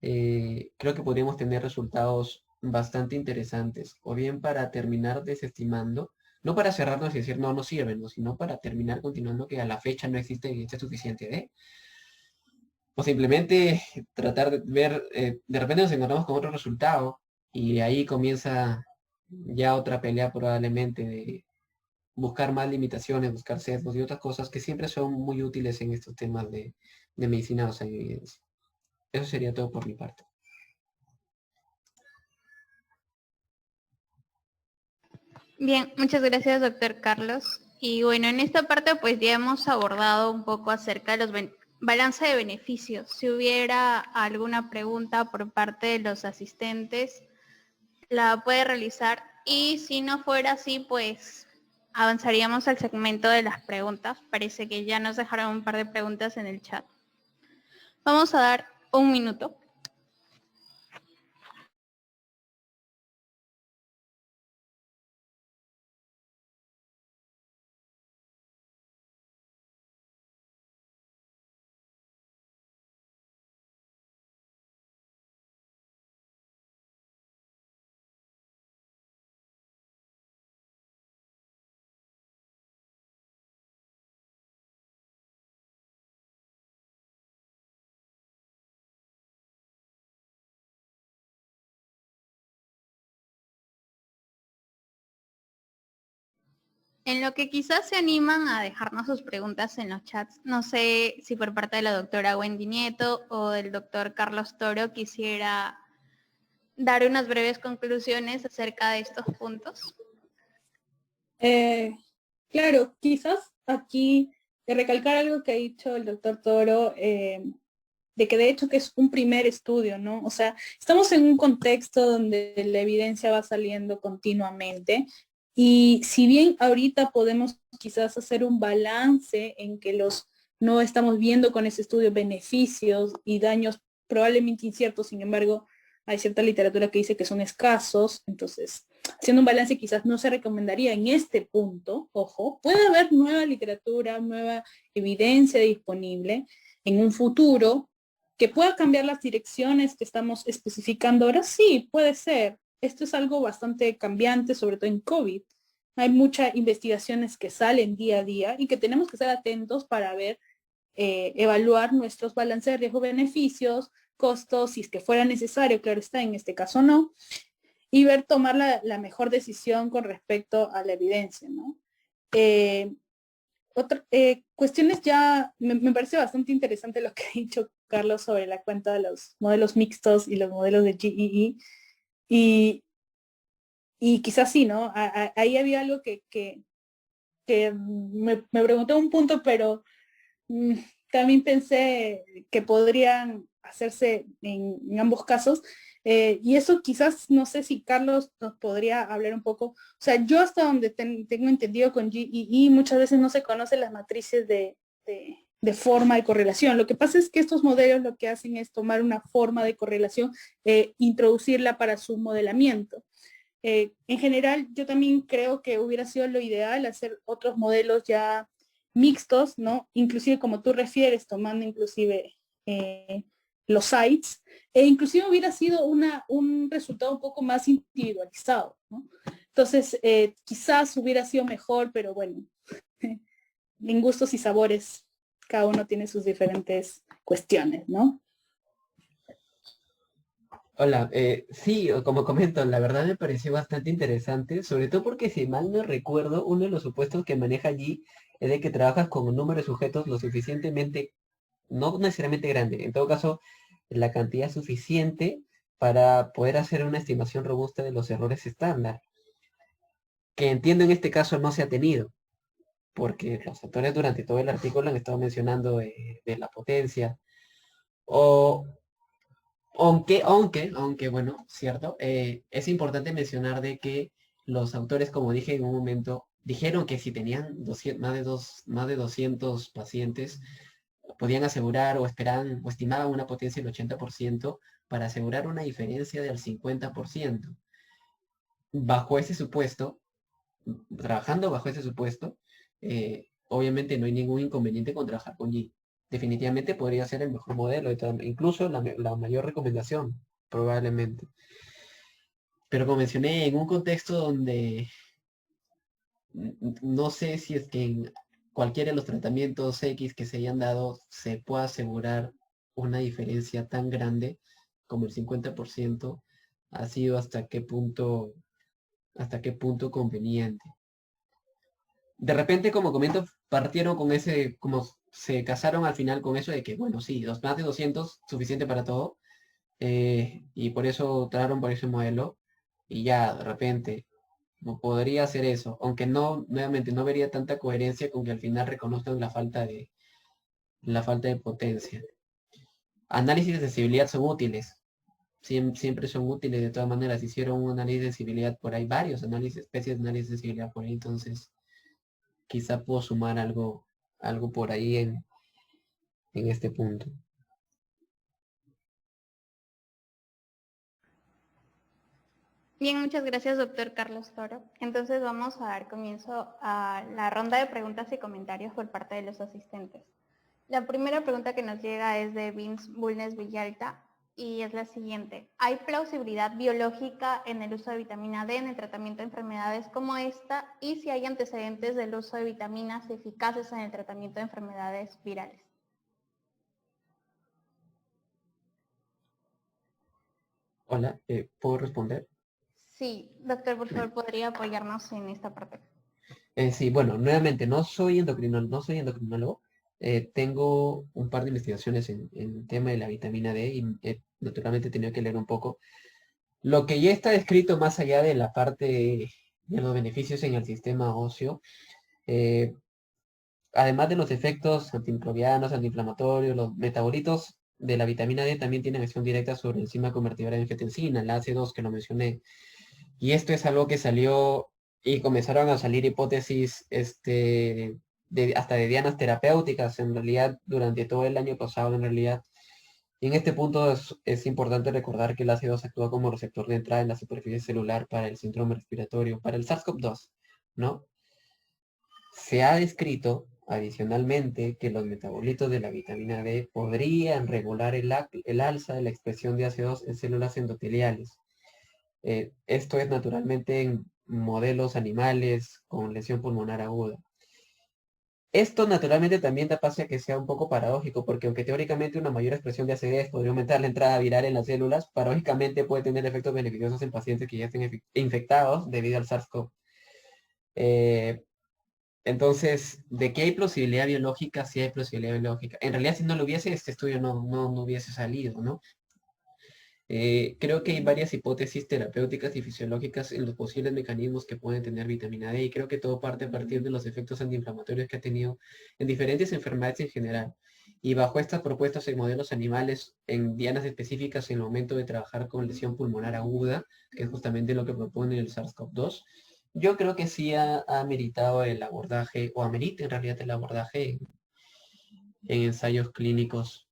Creo que podríamos tener resultados bastante interesantes, o bien para terminar desestimando, no para cerrarnos y decir no, no sirven, ¿no? Sino para terminar continuando que a la fecha no existe evidencia suficiente de, o simplemente tratar de ver, de repente nos encontramos con otro resultado y ahí comienza ya otra pelea probablemente de buscar más limitaciones, buscar sesgos y otras cosas que siempre son muy útiles en estos temas de medicina basada en evidencia. Eso sería todo por mi parte. Bien, muchas gracias, doctor Carlos. Y bueno, en esta parte pues ya hemos abordado un poco acerca de los balance de beneficios. Si hubiera alguna pregunta por parte de los asistentes, la puede realizar. Y si no fuera así, pues avanzaríamos al segmento de las preguntas. Parece que ya nos dejaron un par de preguntas en el chat. Vamos a dar un minuto. En lo que quizás se animan a dejarnos sus preguntas en los chats, no sé si por parte de la doctora Wendy Nieto o del doctor Carlos Toro quisiera dar unas breves conclusiones acerca de estos puntos. Claro, quizás aquí recalcar algo que ha dicho el doctor Toro, de que de hecho que es un primer estudio, ¿no? O sea, estamos en un contexto donde la evidencia va saliendo continuamente y si bien ahorita podemos quizás hacer un balance en que no estamos viendo con ese estudio beneficios y daños probablemente inciertos, sin embargo, hay cierta literatura que dice que son escasos, entonces, haciendo un balance quizás no se recomendaría en este punto, ojo, puede haber nueva literatura, nueva evidencia disponible en un futuro que pueda cambiar las direcciones que estamos especificando ahora, sí, puede ser. Esto es algo bastante cambiante, sobre todo en COVID. Hay muchas investigaciones que salen día a día y que tenemos que estar atentos para ver, evaluar nuestros balances de riesgo-beneficios, costos, si es que fuera necesario, claro está, en este caso no, y ver tomar la mejor decisión con respecto a la evidencia, ¿no? Cuestiones ya, me parece bastante interesante lo que ha dicho Carlos sobre la cuenta de los modelos mixtos y los modelos de GEE. Y quizás sí, ¿no? Ahí había algo que me preguntó un punto, pero mm, también pensé que podrían hacerse en ambos casos. Y eso quizás, no sé si Carlos nos podría hablar un poco. O sea, yo hasta donde tengo entendido con GEE, muchas veces no se conocen las matrices de forma de correlación. Lo que pasa es que estos modelos lo que hacen es tomar una forma de correlación, introducirla para su modelamiento. En general, yo también creo que hubiera sido lo ideal hacer otros modelos ya mixtos, ¿no? Inclusive como tú refieres, tomando inclusive los sites, e inclusive hubiera sido un resultado un poco más individualizado, ¿no? Entonces, quizás hubiera sido mejor, pero bueno, en gustos y sabores, cada uno tiene sus diferentes cuestiones, ¿no? Hola, sí, como comento, la verdad me pareció bastante interesante, sobre todo porque si mal no recuerdo, uno de los supuestos que maneja allí es de que trabajas con un número de sujetos lo suficientemente, no necesariamente grande, en todo caso, la cantidad suficiente para poder hacer una estimación robusta de los errores estándar, que entiendo en este caso no se ha tenido, porque los autores durante todo el artículo han estado mencionando de la potencia, o aunque, bueno, cierto, es importante mencionar de que los autores, como dije en un momento, dijeron que si tenían 200 más de 200 pacientes, podían asegurar o esperaban o estimaban una potencia del 80% para asegurar una diferencia del 50%. Bajo ese supuesto, trabajando bajo ese supuesto, obviamente no hay ningún inconveniente con trabajar con G. Definitivamente podría ser el mejor modelo, incluso la mayor recomendación, probablemente. Pero como mencioné, en un contexto donde no sé si es que en cualquiera de los tratamientos X que se hayan dado se pueda asegurar una diferencia tan grande como el 50%, ha sido hasta qué punto conveniente. De repente, como comento, partieron con ese, como se casaron al final con eso de que, bueno, sí, más de 200, suficiente para todo, y por eso optaron por ese modelo, y ya, de repente, no podría hacer eso, aunque no, nuevamente, no vería tanta coherencia con que al final reconozcan la falta de potencia. Análisis de sensibilidad son útiles, siempre son útiles de todas maneras. Hicieron un análisis de sensibilidad por ahí, varios análisis, especies de análisis de sensibilidad por ahí, entonces quizá puedo sumar algo por ahí en este punto. Bien, muchas gracias, doctor Carlos Toro. Entonces vamos a dar comienzo a la ronda de preguntas y comentarios por parte de los asistentes. La primera pregunta que nos llega es de Vince Bulnes Villalta y es la siguiente. ¿Hay plausibilidad biológica en el uso de vitamina D en el tratamiento de enfermedades como esta? Y si hay antecedentes del uso de vitaminas eficaces en el tratamiento de enfermedades virales. Hola, ¿puedo responder? Sí, doctor, por favor, ¿podría apoyarnos en esta parte? Sí, bueno, nuevamente, no soy endocrinólogo. Tengo un par de investigaciones en el tema de la vitamina D y naturalmente he tenido que leer un poco. Lo que ya está descrito más allá de la parte de los beneficios en el sistema óseo, eh, además de los efectos antimicrobianos, antiinflamatorios, los metabolitos de la vitamina D también tienen acción directa sobre la enzima convertidora de angiotensina, la AC2 que lo mencioné. Y esto es algo que salió y comenzaron a salir hipótesis hasta de dianas terapéuticas en realidad durante todo el año pasado en realidad. Y en este punto es importante recordar que el ácido actúa como receptor de entrada en la superficie celular para el síndrome respiratorio, para el SARS-CoV-2, ¿no? Se ha descrito adicionalmente que los metabolitos de la vitamina D podrían regular el alza de la expresión de ácidos en células endoteliales. Esto es naturalmente en modelos animales con lesión pulmonar aguda. Esto naturalmente también da pase a que sea un poco paradójico, porque aunque teóricamente una mayor expresión de ACDs podría aumentar la entrada viral en las células, paradójicamente puede tener efectos beneficiosos en pacientes que ya estén infectados debido al SARS-CoV. Eh, entonces, ¿de qué hay posibilidad biológica? Sí hay posibilidad biológica. En realidad, si no lo hubiese, este estudio no hubiese salido, ¿no? Creo que hay varias hipótesis terapéuticas y fisiológicas en los posibles mecanismos que pueden tener vitamina D y creo que todo parte a partir de los efectos antiinflamatorios que ha tenido en diferentes enfermedades en general. Y bajo estas propuestas en modelos animales, en dianas específicas en el momento de trabajar con lesión pulmonar aguda, que es justamente lo que propone el SARS-CoV-2, yo creo que sí ha meritado el abordaje, o amerita en realidad el abordaje en ensayos clínicos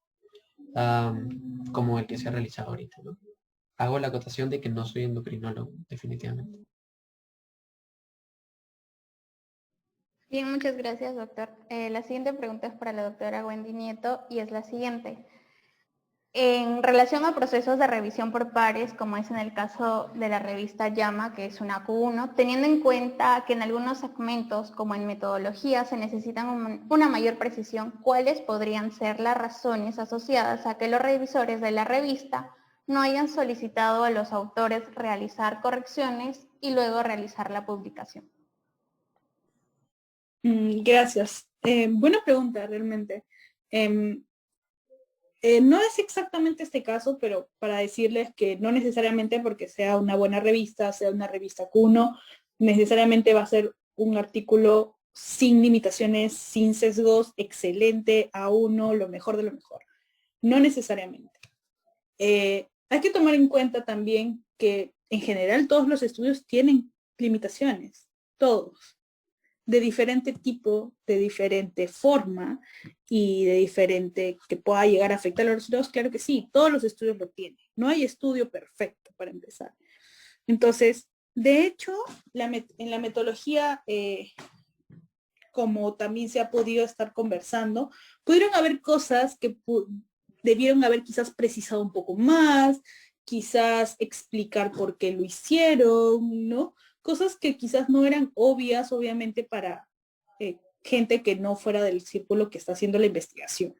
como el que se ha realizado ahorita, ¿no? Hago la acotación de que no soy endocrinólogo, definitivamente. Bien, muchas gracias, doctor. La siguiente pregunta es para la doctora Wendy Nieto y es la siguiente. En relación a procesos de revisión por pares, como es en el caso de la revista JAMA, que es una Q1, teniendo en cuenta que en algunos segmentos, como en metodología, se necesitan una mayor precisión, ¿cuáles podrían ser las razones asociadas a que los revisores de la revista no hayan solicitado a los autores realizar correcciones y luego realizar la publicación? Gracias. Buena pregunta, realmente. Em, no es exactamente este caso, pero para decirles que no necesariamente porque sea una buena revista, sea una revista Q1, necesariamente va a ser un artículo sin limitaciones, sin sesgos, excelente, A1, lo mejor de lo mejor. No necesariamente. Hay que tomar en cuenta también que en general todos los estudios tienen limitaciones, todos de diferente tipo, de diferente forma y de diferente que pueda llegar a afectar a los resultados, claro que sí, todos los estudios lo tienen. No hay estudio perfecto para empezar. Entonces, de hecho, en la metodología, como también se ha podido estar conversando, pudieron haber cosas que debieron haber quizás precisado un poco más, quizás explicar por qué lo hicieron, ¿no? Cosas que quizás no eran obvias, obviamente, para gente que no fuera del círculo que está haciendo la investigación.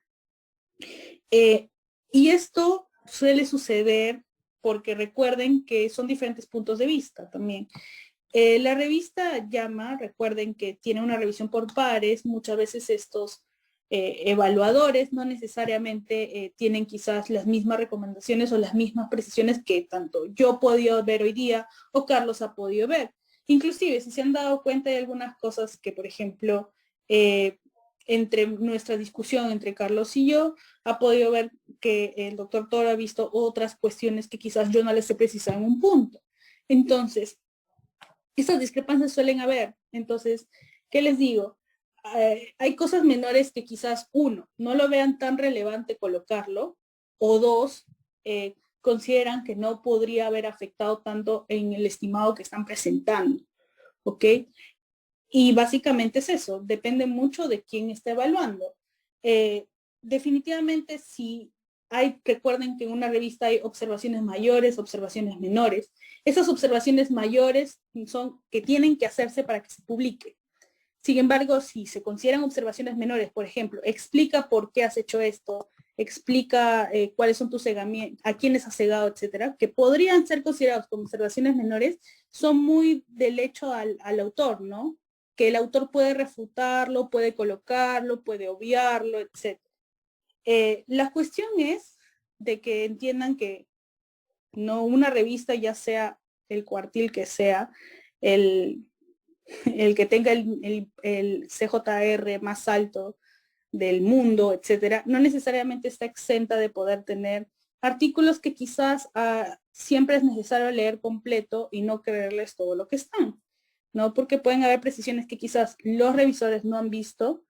Y esto suele suceder porque recuerden que son diferentes puntos de vista también. La revista JAMA, recuerden que tiene una revisión por pares, muchas veces estos evaluadores no necesariamente tienen quizás las mismas recomendaciones o las mismas precisiones que tanto yo he podido ver hoy día o Carlos ha podido ver. Inclusive, si se han dado cuenta de algunas cosas que, por ejemplo, entre nuestra discusión entre Carlos y yo, ha podido ver que el doctor Toro ha visto otras cuestiones que quizás yo no les he precisado en un punto. Entonces, esas discrepancias suelen haber. Entonces, ¿qué les digo? Hay cosas menores que quizás uno, no lo vean tan relevante colocarlo, o dos, consideran que no podría haber afectado tanto en el estimado que están presentando. ¿Ok? Y básicamente es eso, depende mucho de quién está evaluando. Definitivamente si recuerden que en una revista hay observaciones mayores, observaciones menores. Esas observaciones mayores son que tienen que hacerse para que se publique. Sin embargo, si se consideran observaciones menores, por ejemplo, explica por qué has hecho esto, explica cuáles son tus cegamientos, a quiénes has cegado, etcétera, que podrían ser considerados como observaciones menores, son muy del hecho al autor, ¿no? que el autor puede refutarlo, puede colocarlo, puede obviarlo, etc. La cuestión es de que entiendan que no una revista, ya sea el cuartil que sea, el que tenga el CJR más alto del mundo, etcétera, no necesariamente está exenta de poder tener artículos que quizás siempre es necesario leer completo y no creerles todo lo que están, ¿no? Porque pueden haber precisiones que quizás los revisores no han visto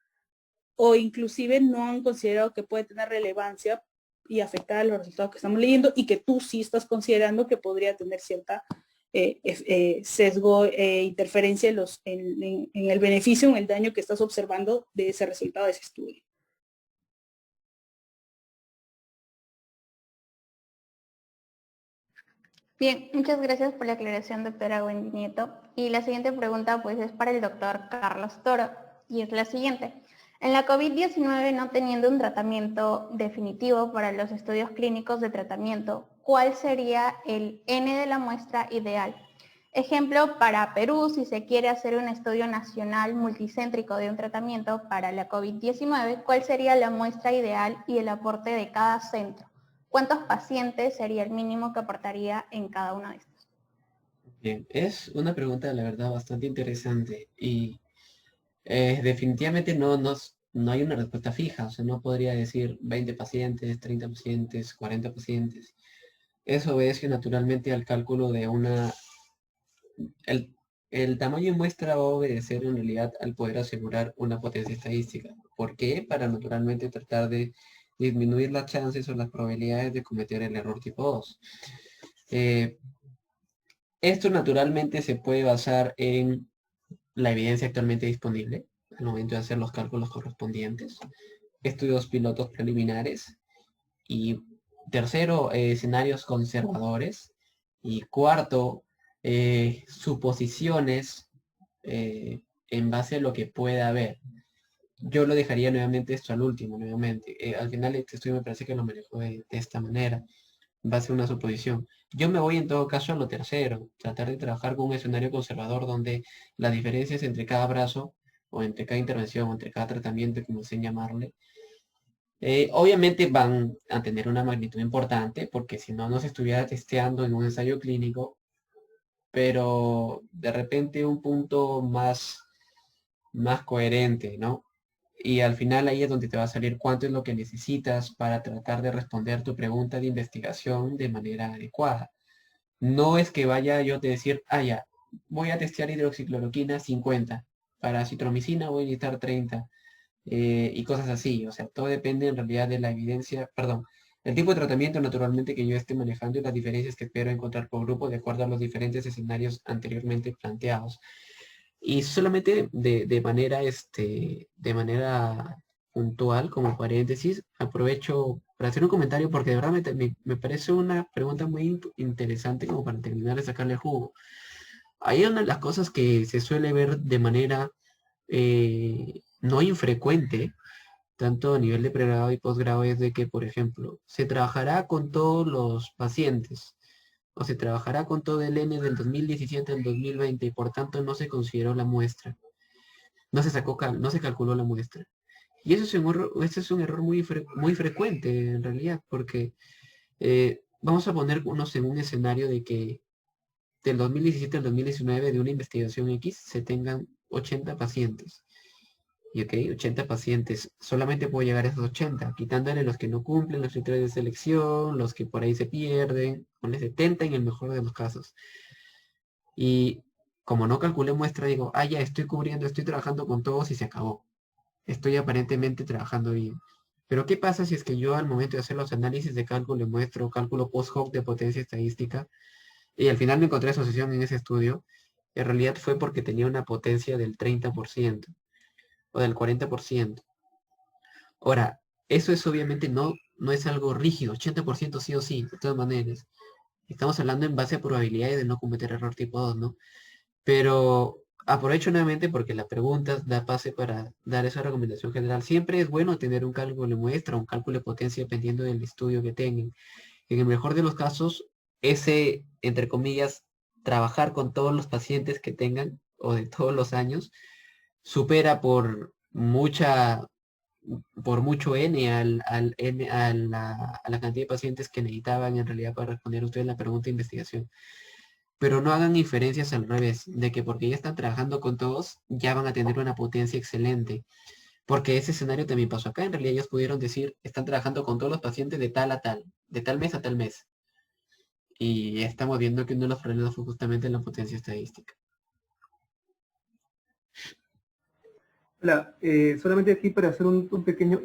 o inclusive no han considerado que puede tener relevancia y afectar a los resultados que estamos leyendo y que tú sí estás considerando que podría tener cierta sesgo e interferencia en el beneficio, en el daño que estás observando de ese resultado de ese estudio. Bien, muchas gracias por la aclaración, doctora Wendy Nieto. Y la siguiente pregunta pues es para el doctor Carlos Toro y es la siguiente. En la COVID-19, no teniendo un tratamiento definitivo para los estudios clínicos de tratamiento, ¿cuál sería el N de la muestra ideal? Ejemplo, para Perú, si se quiere hacer un estudio nacional multicéntrico de un tratamiento para la COVID-19, ¿cuál sería la muestra ideal y el aporte de cada centro? ¿Cuántos pacientes sería el mínimo que aportaría en cada uno de estos? Bien, es una pregunta, la verdad, bastante interesante y definitivamente no hay una respuesta fija, o sea, no podría decir 20 pacientes, 30 pacientes, 40 pacientes. Eso obedece naturalmente al cálculo de el tamaño de muestra va a obedecer en realidad al poder asegurar una potencia estadística. ¿Por qué? Para naturalmente tratar de disminuir las chances o las probabilidades de cometer el error tipo 2. Esto naturalmente se puede basar en la evidencia actualmente disponible al momento de hacer los cálculos correspondientes, estudios pilotos preliminares y tercero, escenarios conservadores y cuarto, suposiciones en base a lo que pueda haber. Yo lo dejaría nuevamente esto al último, nuevamente. Al final este estudio me parece que lo manejo de esta manera, en base a una suposición. Yo me voy en todo caso a lo tercero, tratar de trabajar con un escenario conservador donde las diferencias entre cada brazo o entre cada intervención o entre cada tratamiento, como sé llamarle, obviamente van a tener una magnitud importante porque si no, no se estuviera testeando en un ensayo clínico, pero de repente un punto más coherente, ¿no? Y al final ahí es donde te va a salir cuánto es lo que necesitas para tratar de responder tu pregunta de investigación de manera adecuada. No es que vaya yo a decir, ya, voy a testear hidroxicloroquina 50, para citromicina voy a necesitar 30, y cosas así. O sea, todo depende en realidad de la evidencia, perdón, el tipo de tratamiento naturalmente que yo esté manejando y las diferencias que espero encontrar por grupo de acuerdo a los diferentes escenarios anteriormente planteados. Y solamente de manera puntual, como paréntesis, aprovecho para hacer un comentario porque de verdad me parece una pregunta muy interesante como para terminar de sacarle jugo. Hay una de las cosas que se suele ver de manera no infrecuente, tanto a nivel de pregrado y posgrado, es de que, por ejemplo, se trabajará con todos los pacientes o se trabajará con todo el N del 2017 al 2020 y por tanto no se consideró la muestra. No se calculó la muestra. Y eso es un error muy frecuente en realidad, porque vamos a ponernos en un escenario de que del 2017 al 2019 de una investigación X se tengan 80 pacientes. Y ok, 80 pacientes, solamente puedo llegar a esos 80, quitándole los que no cumplen los criterios de selección, los que por ahí se pierden, ponle 70 en el mejor de los casos. Y como no calculé muestra, digo, ya estoy cubriendo, estoy trabajando con todos y se acabó. Estoy aparentemente trabajando bien. Pero ¿qué pasa si es que yo al momento de hacer los análisis de cálculo muestro cálculo post hoc de potencia estadística y al final me encontré asociación en ese estudio? En realidad fue porque tenía una potencia del 30% o del 40%. Ahora, eso es obviamente no es algo rígido, 80% sí o sí, de todas maneras. Estamos hablando en base a probabilidades de no cometer error tipo 2, ¿no? Pero aprovecho nuevamente porque la pregunta da pase para dar esa recomendación general. Siempre es bueno tener un cálculo de muestra, un cálculo de potencia dependiendo del estudio que tengan. En el mejor de los casos, ese, entre comillas, trabajar con todos los pacientes que tengan o de todos los años, supera por mucho n al n a la cantidad de pacientes que necesitaban en realidad para responder ustedes la pregunta de investigación. Pero no hagan inferencias al revés, de que porque ya están trabajando con todos, ya van a tener una potencia excelente. Porque ese escenario también pasó acá. En realidad ellos pudieron decir, están trabajando con todos los pacientes de tal a tal, de tal mes a tal mes. Y estamos viendo que uno de los problemas fue justamente la potencia estadística. Hola, solamente aquí para hacer un pequeño,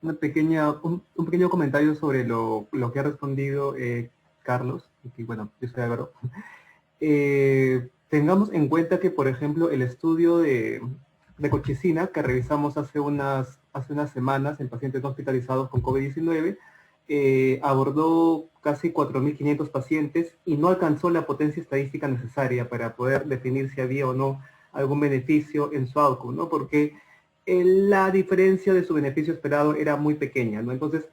un pequeño comentario sobre lo que ha respondido Carlos, y bueno, yo soy Álvaro. Tengamos en cuenta que, por ejemplo, el estudio de colchicina que revisamos hace unas semanas en pacientes no hospitalizados con COVID-19, abordó casi 4.500 pacientes y no alcanzó la potencia estadística necesaria para poder definir si había o no algún beneficio en su outcome, ¿no? Porque la diferencia de su beneficio esperado era muy pequeña, ¿no? Entonces,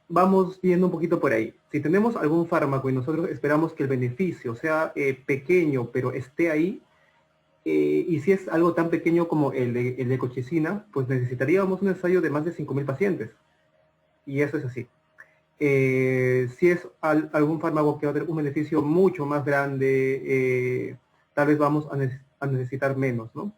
vamos viendo un poquito por ahí. Si tenemos algún fármaco y nosotros esperamos que el beneficio sea pequeño, pero esté ahí, y si es algo tan pequeño como el de colchicina, pues necesitaríamos un ensayo de más de 5.000 pacientes. Y eso es así. Si es algún fármaco que va a tener un beneficio mucho más grande, tal vez vamos a necesitar menos, ¿no?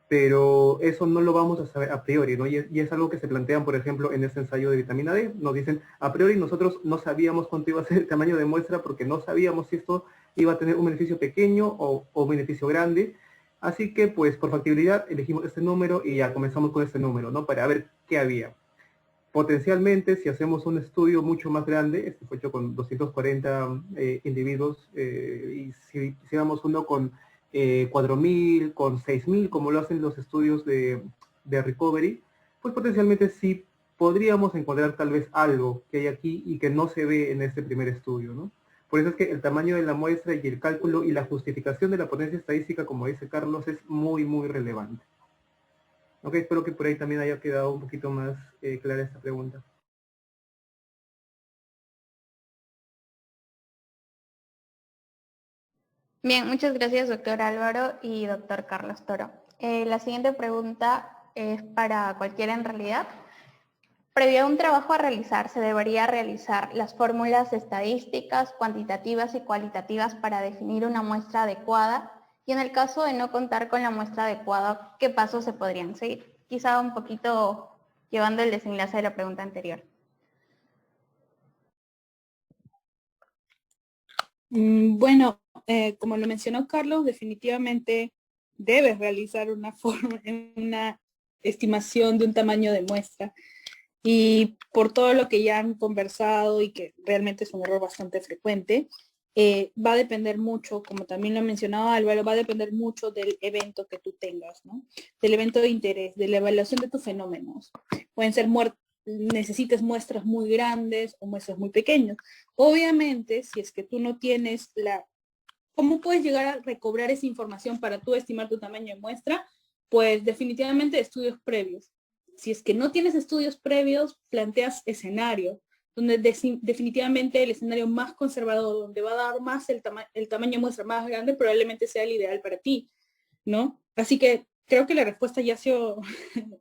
Pero eso no lo vamos a saber a priori, ¿no? Y es algo que se plantean, por ejemplo, en este ensayo de vitamina D. Nos dicen, a priori nosotros no sabíamos cuánto iba a ser el tamaño de muestra porque no sabíamos si esto iba a tener un beneficio pequeño o un beneficio grande. Así que, pues, por factibilidad elegimos este número y ya comenzamos con este número, ¿no? Para ver qué había. Potencialmente, si hacemos un estudio mucho más grande, este fue hecho con 240 individuos, y si hiciéramos uno con 4.000, con 6.000, como lo hacen los estudios de recovery, pues potencialmente sí podríamos encontrar tal vez algo que hay aquí y que no se ve en este primer estudio, ¿no? Por eso es que el tamaño de la muestra y el cálculo y la justificación de la potencia estadística, como dice Carlos, es muy, muy relevante. Ok, espero que por ahí también haya quedado un poquito más clara esta pregunta. Bien, muchas gracias, doctor Álvaro y doctor Carlos Toro. La siguiente pregunta es para cualquiera en realidad. Previo a un trabajo a realizar, se debería realizar las fórmulas estadísticas, cuantitativas y cualitativas para definir una muestra adecuada, y en el caso de no contar con la muestra adecuada, ¿qué pasos se podrían seguir? Quizá un poquito llevando el desenlace de la pregunta anterior. Bueno, como lo mencionó Carlos, definitivamente debes realizar una estimación de un tamaño de muestra. Y por todo lo que ya han conversado y que realmente es un error bastante frecuente, va a depender mucho, como también lo ha mencionado Álvaro, va a depender mucho del evento que tú tengas, ¿no? Del evento de interés, de la evaluación de tus fenómenos. Pueden ser necesites muestras muy grandes o muestras muy pequeñas. Obviamente, si es que tú no tienes ¿cómo puedes llegar a recobrar esa información para tú estimar tu tamaño de muestra? Pues definitivamente estudios previos. Si es que no tienes estudios previos, planteas escenario, donde definitivamente el escenario más conservador, donde va a dar más el tamaño de muestra más grande, probablemente sea el ideal para ti, ¿no? Así que creo que la respuesta ya ha sido,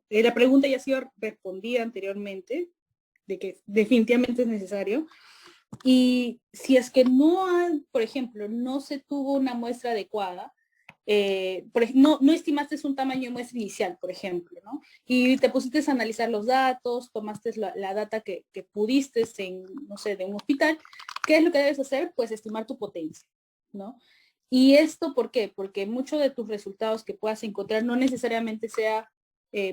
la pregunta ya ha sido respondida anteriormente, de que definitivamente es necesario. Y si es que no hay, por ejemplo, no se tuvo una muestra adecuada, no estimaste un tamaño de muestra inicial, por ejemplo, ¿no? Y te pusiste a analizar los datos, tomaste la data que pudiste no sé, de un hospital, ¿qué es lo que debes hacer? Pues estimar tu potencia, ¿no? ¿Y esto por qué? Porque muchos de tus resultados que puedas encontrar no necesariamente sea,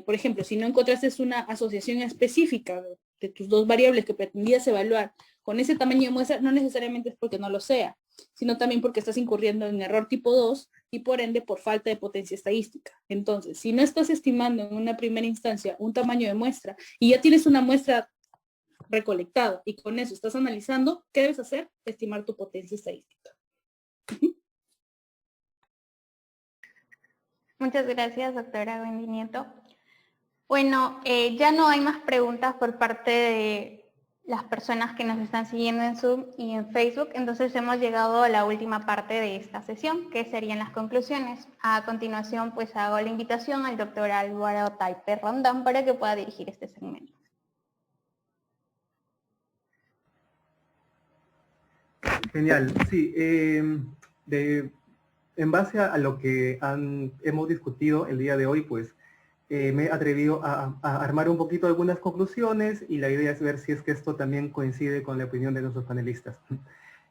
por ejemplo, si no encontraste una asociación específica de tus dos variables que pretendías evaluar con ese tamaño de muestra, no necesariamente es porque no lo sea, sino también porque estás incurriendo en error tipo 2 y por ende por falta de potencia estadística. Entonces, si no estás estimando en una primera instancia un tamaño de muestra y ya tienes una muestra recolectada y con eso estás analizando, ¿qué debes hacer? Estimar tu potencia estadística. Muchas gracias, doctora Wendy Nieto. Bueno, ya no hay más preguntas por parte de las personas que nos están siguiendo en Zoom y en Facebook. Entonces hemos llegado a la última parte de esta sesión, que serían las conclusiones. A continuación, pues hago la invitación al doctor Álvaro Taipe Rondán para que pueda dirigir este segmento. Genial, sí. En base a lo que hemos discutido el día de hoy, pues me he atrevido a armar un poquito algunas conclusiones y la idea es ver si es que esto también coincide con la opinión de nuestros panelistas.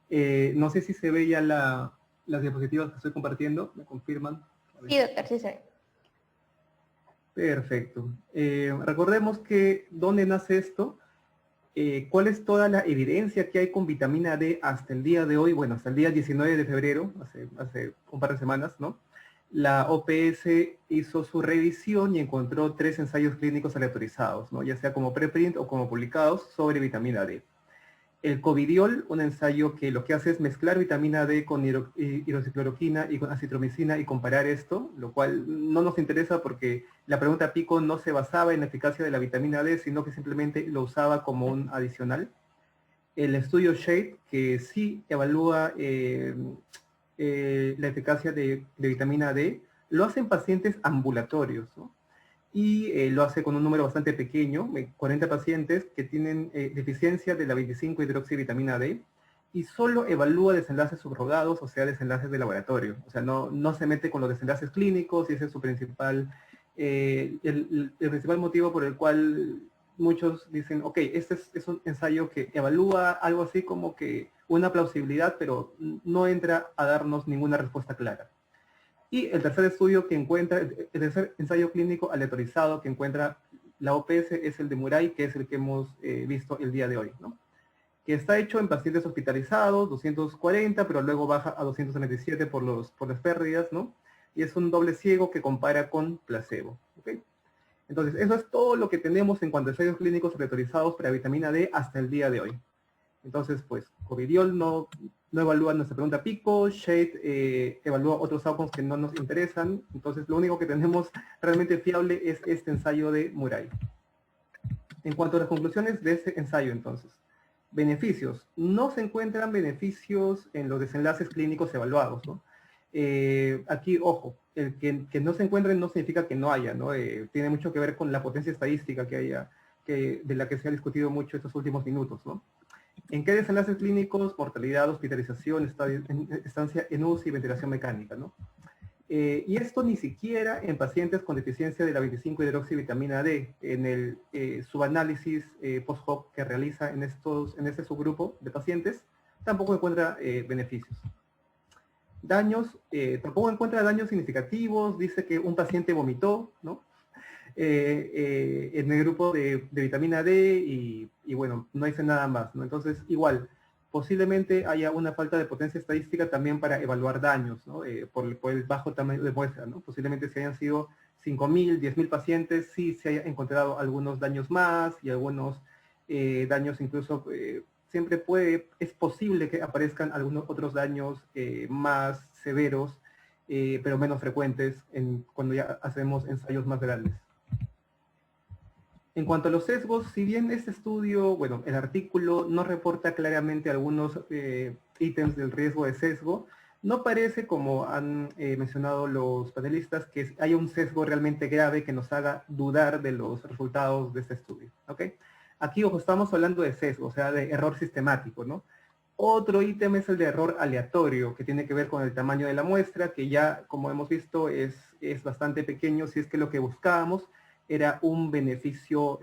No sé si se ve ya las diapositivas que estoy compartiendo, ¿me confirman? Sí, doctor, sí se ve. Perfecto. Recordemos que ¿dónde nace esto? ¿Cuál es toda la evidencia que hay con vitamina D hasta el día de hoy? Bueno, hasta el día 19 de febrero, hace un par de semanas, ¿no? La OPS hizo su revisión y encontró 3 ensayos clínicos aleatorizados, ¿no? Ya sea como preprint o como publicados sobre vitamina D. El Covidiol, un ensayo que lo que hace es mezclar vitamina D con hidroxicloroquina y con acitromicina y comparar esto, lo cual no nos interesa porque la pregunta pico no se basaba en la eficacia de la vitamina D, sino que simplemente lo usaba como un adicional. El estudio SHADE, que sí evalúa la eficacia de vitamina D, lo hace en pacientes ambulatorios, ¿no? Y lo hace con un número bastante pequeño, 40 pacientes que tienen deficiencia de la 25-hidroxivitamina D, y solo evalúa desenlaces subrogados, o sea, desenlaces de laboratorio. O sea, no se mete con los desenlaces clínicos, y ese es su principal, el principal motivo por el cual muchos dicen, ok, este es un ensayo que evalúa algo así como que una plausibilidad, pero no entra a darnos ninguna respuesta clara. Y el tercer estudio que encuentra, el tercer ensayo clínico aleatorizado que encuentra la OPS es el de Murray, que es el que hemos visto el día de hoy, ¿no? Que está hecho en pacientes hospitalizados, 240, pero luego baja a 277 por las pérdidas, ¿no? Y es un doble ciego que compara con placebo, ¿ok? Entonces, eso es todo lo que tenemos en cuanto a ensayos clínicos aleatorizados para vitamina D hasta el día de hoy. Entonces, pues, Covidiol no evalúa nuestra pregunta pico, SHADE evalúa otros outcomes que no nos interesan, entonces lo único que tenemos realmente fiable es este ensayo de Murray. En cuanto a las conclusiones de este ensayo, entonces, beneficios. No se encuentran beneficios en los desenlaces clínicos evaluados, ¿no? Aquí, ojo, el que no se encuentren no significa que no haya, ¿no? Tiene mucho que ver con la potencia estadística que haya, de la que se ha discutido mucho estos últimos minutos, ¿no? ¿En qué desenlaces clínicos? Mortalidad, hospitalización, estancia en UCI y ventilación mecánica, ¿no? Y esto ni siquiera en pacientes con deficiencia de la 25-hidroxivitamina D, en el subanálisis post-hoc que realiza en este subgrupo de pacientes, tampoco encuentra beneficios. Daños, tampoco encuentra daños significativos, dice que un paciente vomitó, ¿no? En el grupo de vitamina D y bueno, no dice nada más, ¿no? Entonces, igual, posiblemente haya una falta de potencia estadística también para evaluar daños, ¿no? Por el bajo tamaño de muestra, ¿no? Posiblemente si hayan sido 5.000, 10.000 pacientes, sí se haya encontrado algunos daños más y algunos daños incluso, siempre es posible que aparezcan algunos otros daños más severos, pero menos frecuentes cuando ya hacemos ensayos más grandes. En cuanto a los sesgos, si bien este estudio, bueno, el artículo no reporta claramente algunos ítems del riesgo de sesgo, no parece, como han mencionado los panelistas, que haya un sesgo realmente grave que nos haga dudar de los resultados de este estudio, ¿ok? Aquí, ojo, estamos hablando de sesgo, o sea, de error sistemático, ¿no? Otro ítem es el de error aleatorio, que tiene que ver con el tamaño de la muestra, que ya, como hemos visto, es bastante pequeño, si es que lo que buscábamos era un beneficio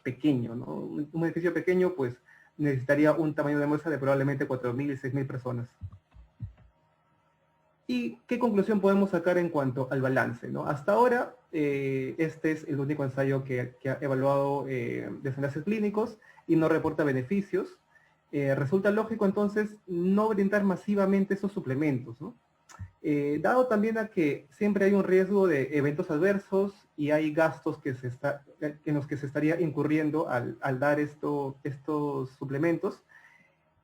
pequeño, ¿no? Un beneficio pequeño, pues, necesitaría un tamaño de muestra de probablemente 4.000 y 6.000 personas. ¿Y qué conclusión podemos sacar en cuanto al balance, ¿no? Hasta ahora, este es el único ensayo que ha evaluado desenlaces clínicos y no reporta beneficios. Resulta lógico, entonces, no brindar masivamente esos suplementos, ¿no? Dado también a que siempre hay un riesgo de eventos adversos y hay gastos en los que se estaría incurriendo al dar estos suplementos.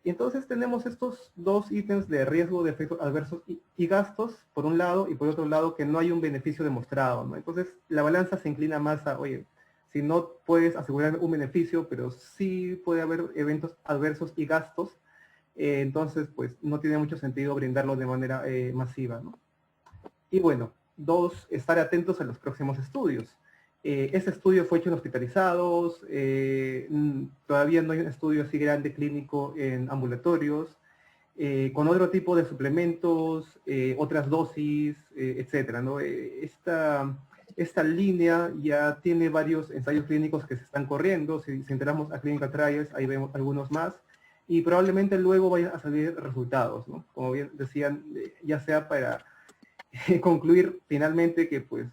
Y entonces tenemos estos dos ítems de riesgo de efectos adversos y gastos, por un lado, y por otro lado que no hay un beneficio demostrado, ¿no? Entonces la balanza se inclina más a, oye, Si no puedes asegurar un beneficio, pero sí puede haber eventos adversos y gastos, entonces pues no tiene mucho sentido brindarlo de manera masiva, ¿no? Y bueno, 2, estar atentos a los próximos estudios. Este estudio fue hecho en hospitalizados, todavía no hay un estudio así grande clínico en ambulatorios, con otro tipo de suplementos, otras dosis, etcétera, ¿no? Esta línea ya tiene varios ensayos clínicos que se están corriendo. Si entramos a Clinical Trials, ahí vemos algunos más, y probablemente luego vayan a salir resultados, ¿no? Como bien decían, ya sea para concluir finalmente que pues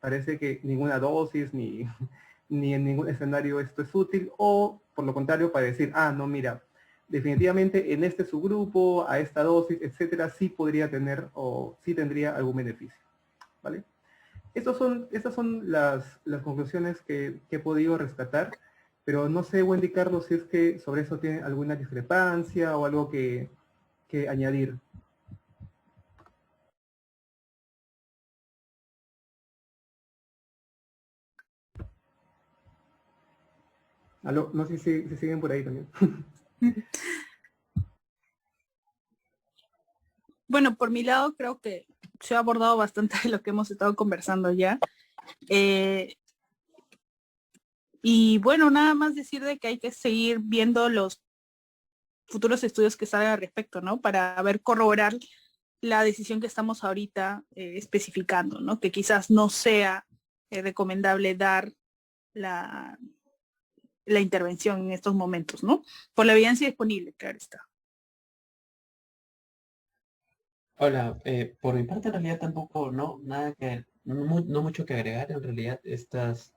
parece que ninguna dosis ni en ningún escenario esto es útil, o por lo contrario para decir, no, mira, definitivamente en este subgrupo, a esta dosis, etcétera, sí podría tener o sí tendría algún beneficio, ¿vale? Estas son las conclusiones que he podido rescatar, pero no sé, Wendy, Carlos, si es que sobre eso tiene alguna discrepancia o algo que añadir. Aló, no sé si siguen por ahí también. Bueno, por mi lado creo que se ha abordado bastante de lo que hemos estado conversando ya. Y bueno, nada más decir de que hay que seguir viendo los futuros estudios que salgan al respecto, ¿no? Para ver, corroborar la decisión que estamos ahorita especificando, ¿no? Que quizás no sea recomendable dar la intervención en estos momentos, ¿no? Por la evidencia disponible, claro está. Hola, por mi parte en realidad tampoco, no mucho que agregar. En realidad estos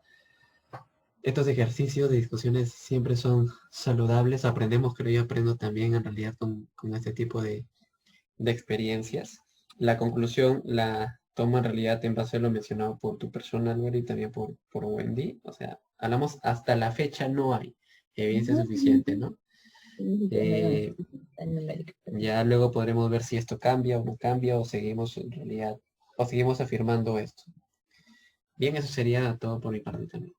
ejercicios de discusiones siempre son saludables. Aprendemos, creo yo aprendo también en realidad con este tipo de experiencias. La conclusión la tomo en realidad en base a lo mencionado por tu persona, Álvaro, y también por Wendy. O sea, hablamos hasta la fecha no hay evidencia suficiente, ¿no? Ya luego podremos ver si esto cambia o no cambia, o seguimos en realidad, o seguimos afirmando esto. Bien, eso sería todo por mi parte también.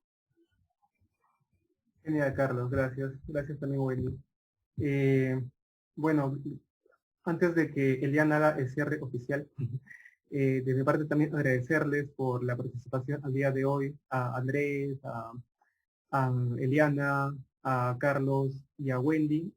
Genial, Carlos, gracias. Gracias también, Wendy. Bueno, antes de que Eliana haga el cierre oficial, de mi parte también agradecerles por la participación al día de hoy, a Andrés, a Eliana, a Carlos y a Wendy.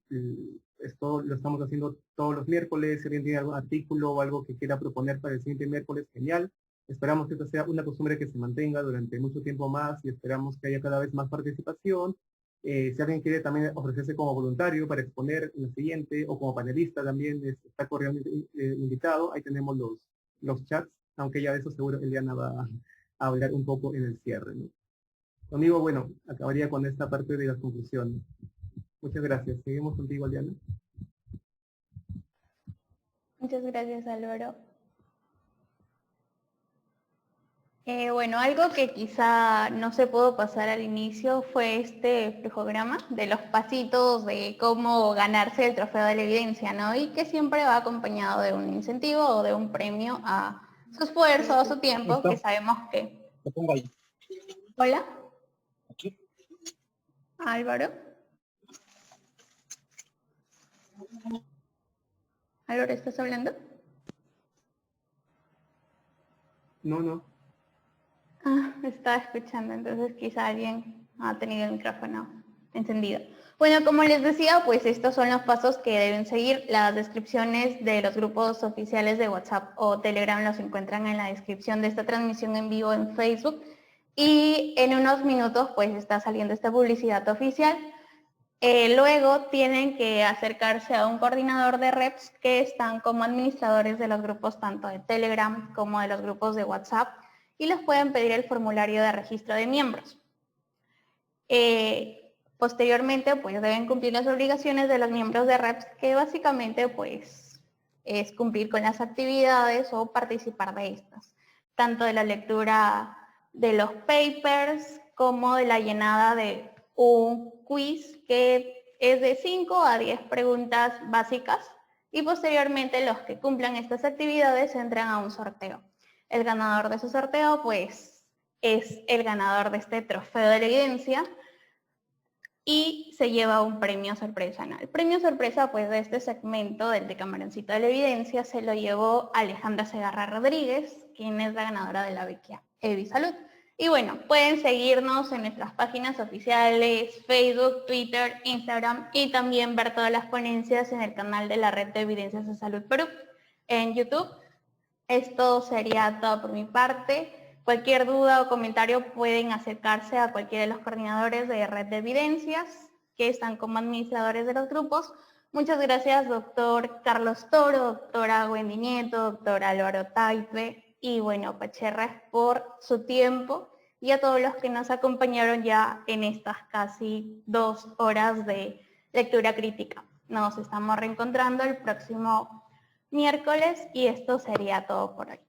Esto lo estamos haciendo todos los miércoles. Si alguien tiene algún artículo o algo que quiera proponer para el siguiente miércoles, genial. Esperamos que esta sea una costumbre que se mantenga durante mucho tiempo más y esperamos que haya cada vez más participación. Si alguien quiere también ofrecerse como voluntario para exponer en la siguiente o como panelista también está cordialmente invitado. Ahí tenemos los chats, aunque ya de eso seguro Eliana va a hablar un poco en el cierre, ¿no? Conmigo, bueno, acabaría con esta parte de las conclusiones. Muchas gracias. Seguimos contigo, Eliana. Muchas gracias, Álvaro. Bueno, algo que quizá no se pudo pasar al inicio fue este flujograma de los pasitos de cómo ganarse el trofeo de la evidencia, ¿no? Y que siempre va acompañado de un incentivo o de un premio a su esfuerzo, a su tiempo, que sabemos que... Lo pongo ahí. Hola, Aquí. Álvaro. Álvaro, ¿estás hablando? No. Estaba escuchando, entonces quizá alguien ha tenido el micrófono encendido. Bueno, como les decía, pues estos son los pasos que deben seguir. Las descripciones de los grupos oficiales de WhatsApp o Telegram los encuentran en la descripción de esta transmisión en vivo en Facebook. Y en unos minutos pues está saliendo esta publicidad oficial. Luego tienen que acercarse a un coordinador de reps que están como administradores de los grupos tanto de Telegram como de los grupos de WhatsApp y les pueden pedir el formulario de registro de miembros. Posteriormente, pues deben cumplir las obligaciones de los miembros de reps, que básicamente pues es cumplir con las actividades o participar de estas, tanto de la lectura de los papers como de la llenada de un quiz que es de 5 a 10 preguntas básicas y posteriormente los que cumplan estas actividades entran a un sorteo. El ganador de ese sorteo pues es el ganador de este trofeo de la evidencia y se lleva un premio sorpresa. ¿No? El premio sorpresa pues de este segmento del de Camaroncito de la Evidencia se lo llevó Alejandra Segarra Rodríguez, quien es la ganadora de la beca Evisalud. Y bueno, pueden seguirnos en nuestras páginas oficiales, Facebook, Twitter, Instagram y también ver todas las ponencias en el canal de la Red de Evidencias de Salud Perú en YouTube. Esto sería todo por mi parte. Cualquier duda o comentario pueden acercarse a cualquiera de los coordinadores de Red de Evidencias que están como administradores de los grupos. Muchas gracias, doctor Carlos Toro, doctora Wendy Nieto, doctor Álvaro Taipe y bueno, Pacherres por su tiempo y a todos los que nos acompañaron ya en estas casi 2 horas de lectura crítica. Nos estamos reencontrando el próximo miércoles y esto sería todo por hoy.